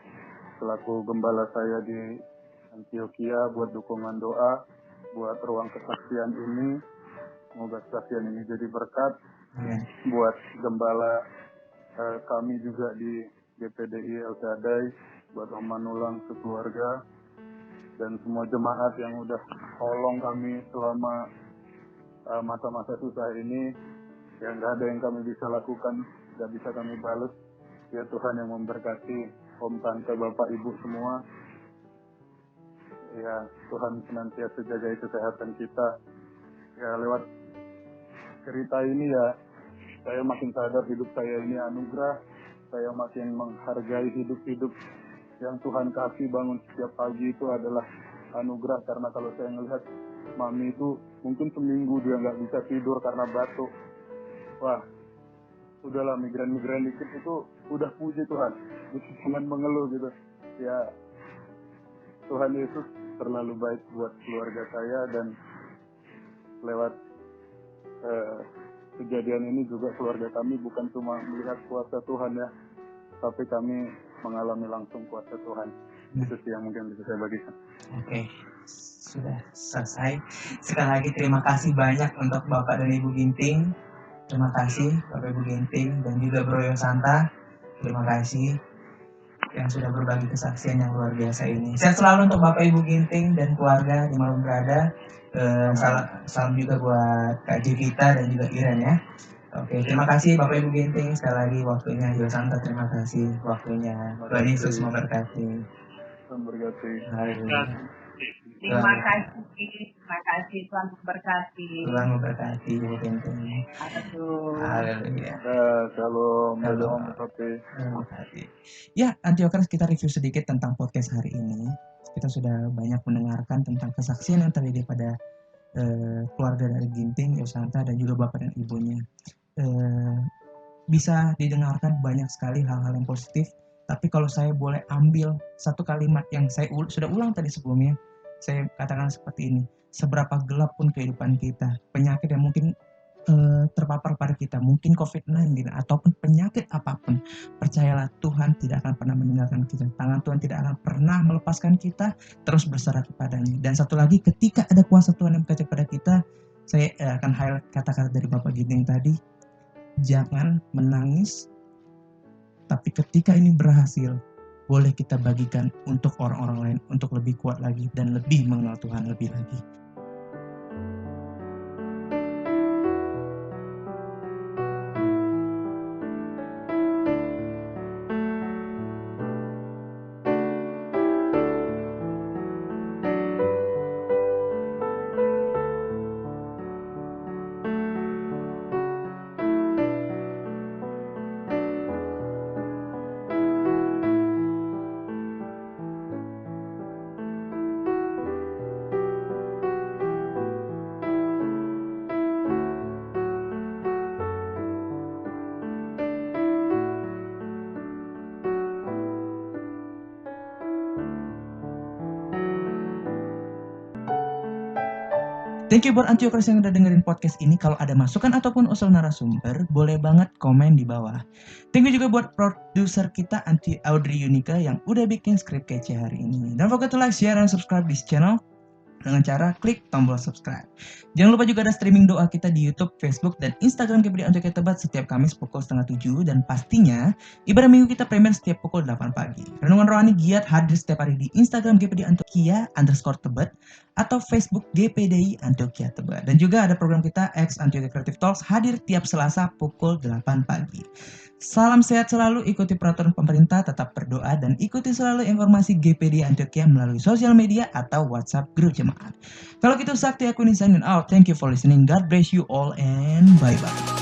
selaku gembala saya di Antioquia, buat dukungan doa, buat ruang kesaksian ini. Semoga kesaksian ini jadi berkat buat gembala kami juga di GPDI El Shaddai, buat Om Manulang sekeluarga, dan semua jemaat yang udah tolong kami selama masa-masa susah ini. Ya nggak ada yang kami bisa lakukan, nggak bisa kami balas. Ya Tuhan yang memberkati Om, Tante, Bapak, Ibu semua. Ya Tuhan senantiasa jaga kesehatan kita. Ya lewat cerita ini ya saya makin sadar hidup saya ini anugerah. Saya makin menghargai hidup-hidup yang Tuhan kasih bangun setiap pagi itu adalah anugerah. Karena kalau saya melihat Mami itu mungkin seminggu dia nggak bisa tidur karena batuk. Wah, udahlah migran-migran dikit itu udah puji Tuhan. Jangan mengeluh gitu. Ya Tuhan Yesus terlalu baik buat keluarga saya, dan lewat kejadian ini juga keluarga kami bukan cuma melihat kuasa Tuhan ya, tapi kami mengalami langsung kuasa Tuhan. Itu sih yang mungkin bisa saya bagikan. Oke, sudah selesai. Sekali lagi terima kasih banyak untuk Bapak dan Ibu Ginting. Terima kasih Bapak Ibu Ginting dan juga Bro Yosanta. Terima kasih yang sudah berbagi kesaksian yang luar biasa ini. Sehat selalu untuk Bapak Ibu Ginting dan keluarga di Malum Berada. Salam juga buat Kak Jevita dan juga Iren ya. Oke, terima kasih Bapak Ibu Ginting. Sekali lagi waktunya Yosanta, terima kasih waktunya. Tuhan Yesus memberkati. Memberkati. Terima kasih Tuhan memberkati. Tuhan memberkati Ibu Ginting. Haleluya. Shalom. Terima kasih. Ya, Antiokers, kita review sedikit tentang podcast hari ini. Kita sudah banyak mendengarkan tentang kesaksian yang terjadi pada keluarga dari Ginting, Yosanta, dan juga bapak dan ibunya. Bisa didengarkan banyak sekali hal-hal yang positif. Tapi kalau saya boleh ambil satu kalimat yang saya sudah ulang tadi sebelumnya, saya katakan seperti ini: seberapa gelap pun kehidupan kita, penyakit yang mungkin terpapar pada kita, mungkin COVID-19 ataupun penyakit apapun, percayalah Tuhan tidak akan pernah meninggalkan kita. Tangan Tuhan tidak akan pernah melepaskan kita, terus berserah kepadanya. Dan satu lagi, ketika ada kuasa Tuhan yang bekerja pada kita, saya akan highlight kata-kata dari Bapak Ginting tadi, jangan menangis, tapi ketika ini berhasil, boleh kita bagikan untuk orang-orang lain, untuk lebih kuat lagi dan lebih mengenal Tuhan lebih lagi. Thank you buat Antiokers yang udah dengerin podcast ini. Kalau ada masukan ataupun usul narasumber, boleh banget komen di bawah. Thank you juga buat produser kita Audrey Yunika yang udah bikin skrip kece hari ini. Don't forget to like, share, dan subscribe this channel dengan cara klik tombol subscribe. Jangan lupa juga ada streaming doa kita di YouTube, Facebook, dan Instagram GPDI Antioquia Tebet setiap Kamis pukul 6:30, dan pastinya ibadah minggu kita premier setiap pukul 8 pagi. Renungan rohani giat hadir setiap hari di Instagram GPDI Antioquia _Tebet atau Facebook GPDI Antioquia Tebet. Dan juga ada program kita X Antioquia Creative Talks hadir tiap Selasa pukul 8 pagi. Salam sehat selalu, ikuti peraturan pemerintah, tetap berdoa, dan ikuti selalu informasi GPDI Antioquia melalui sosial media atau WhatsApp grup jemaat. Kalau gitu, Sakti Akwini signing out. Thank you for listening. God bless you all and bye-bye.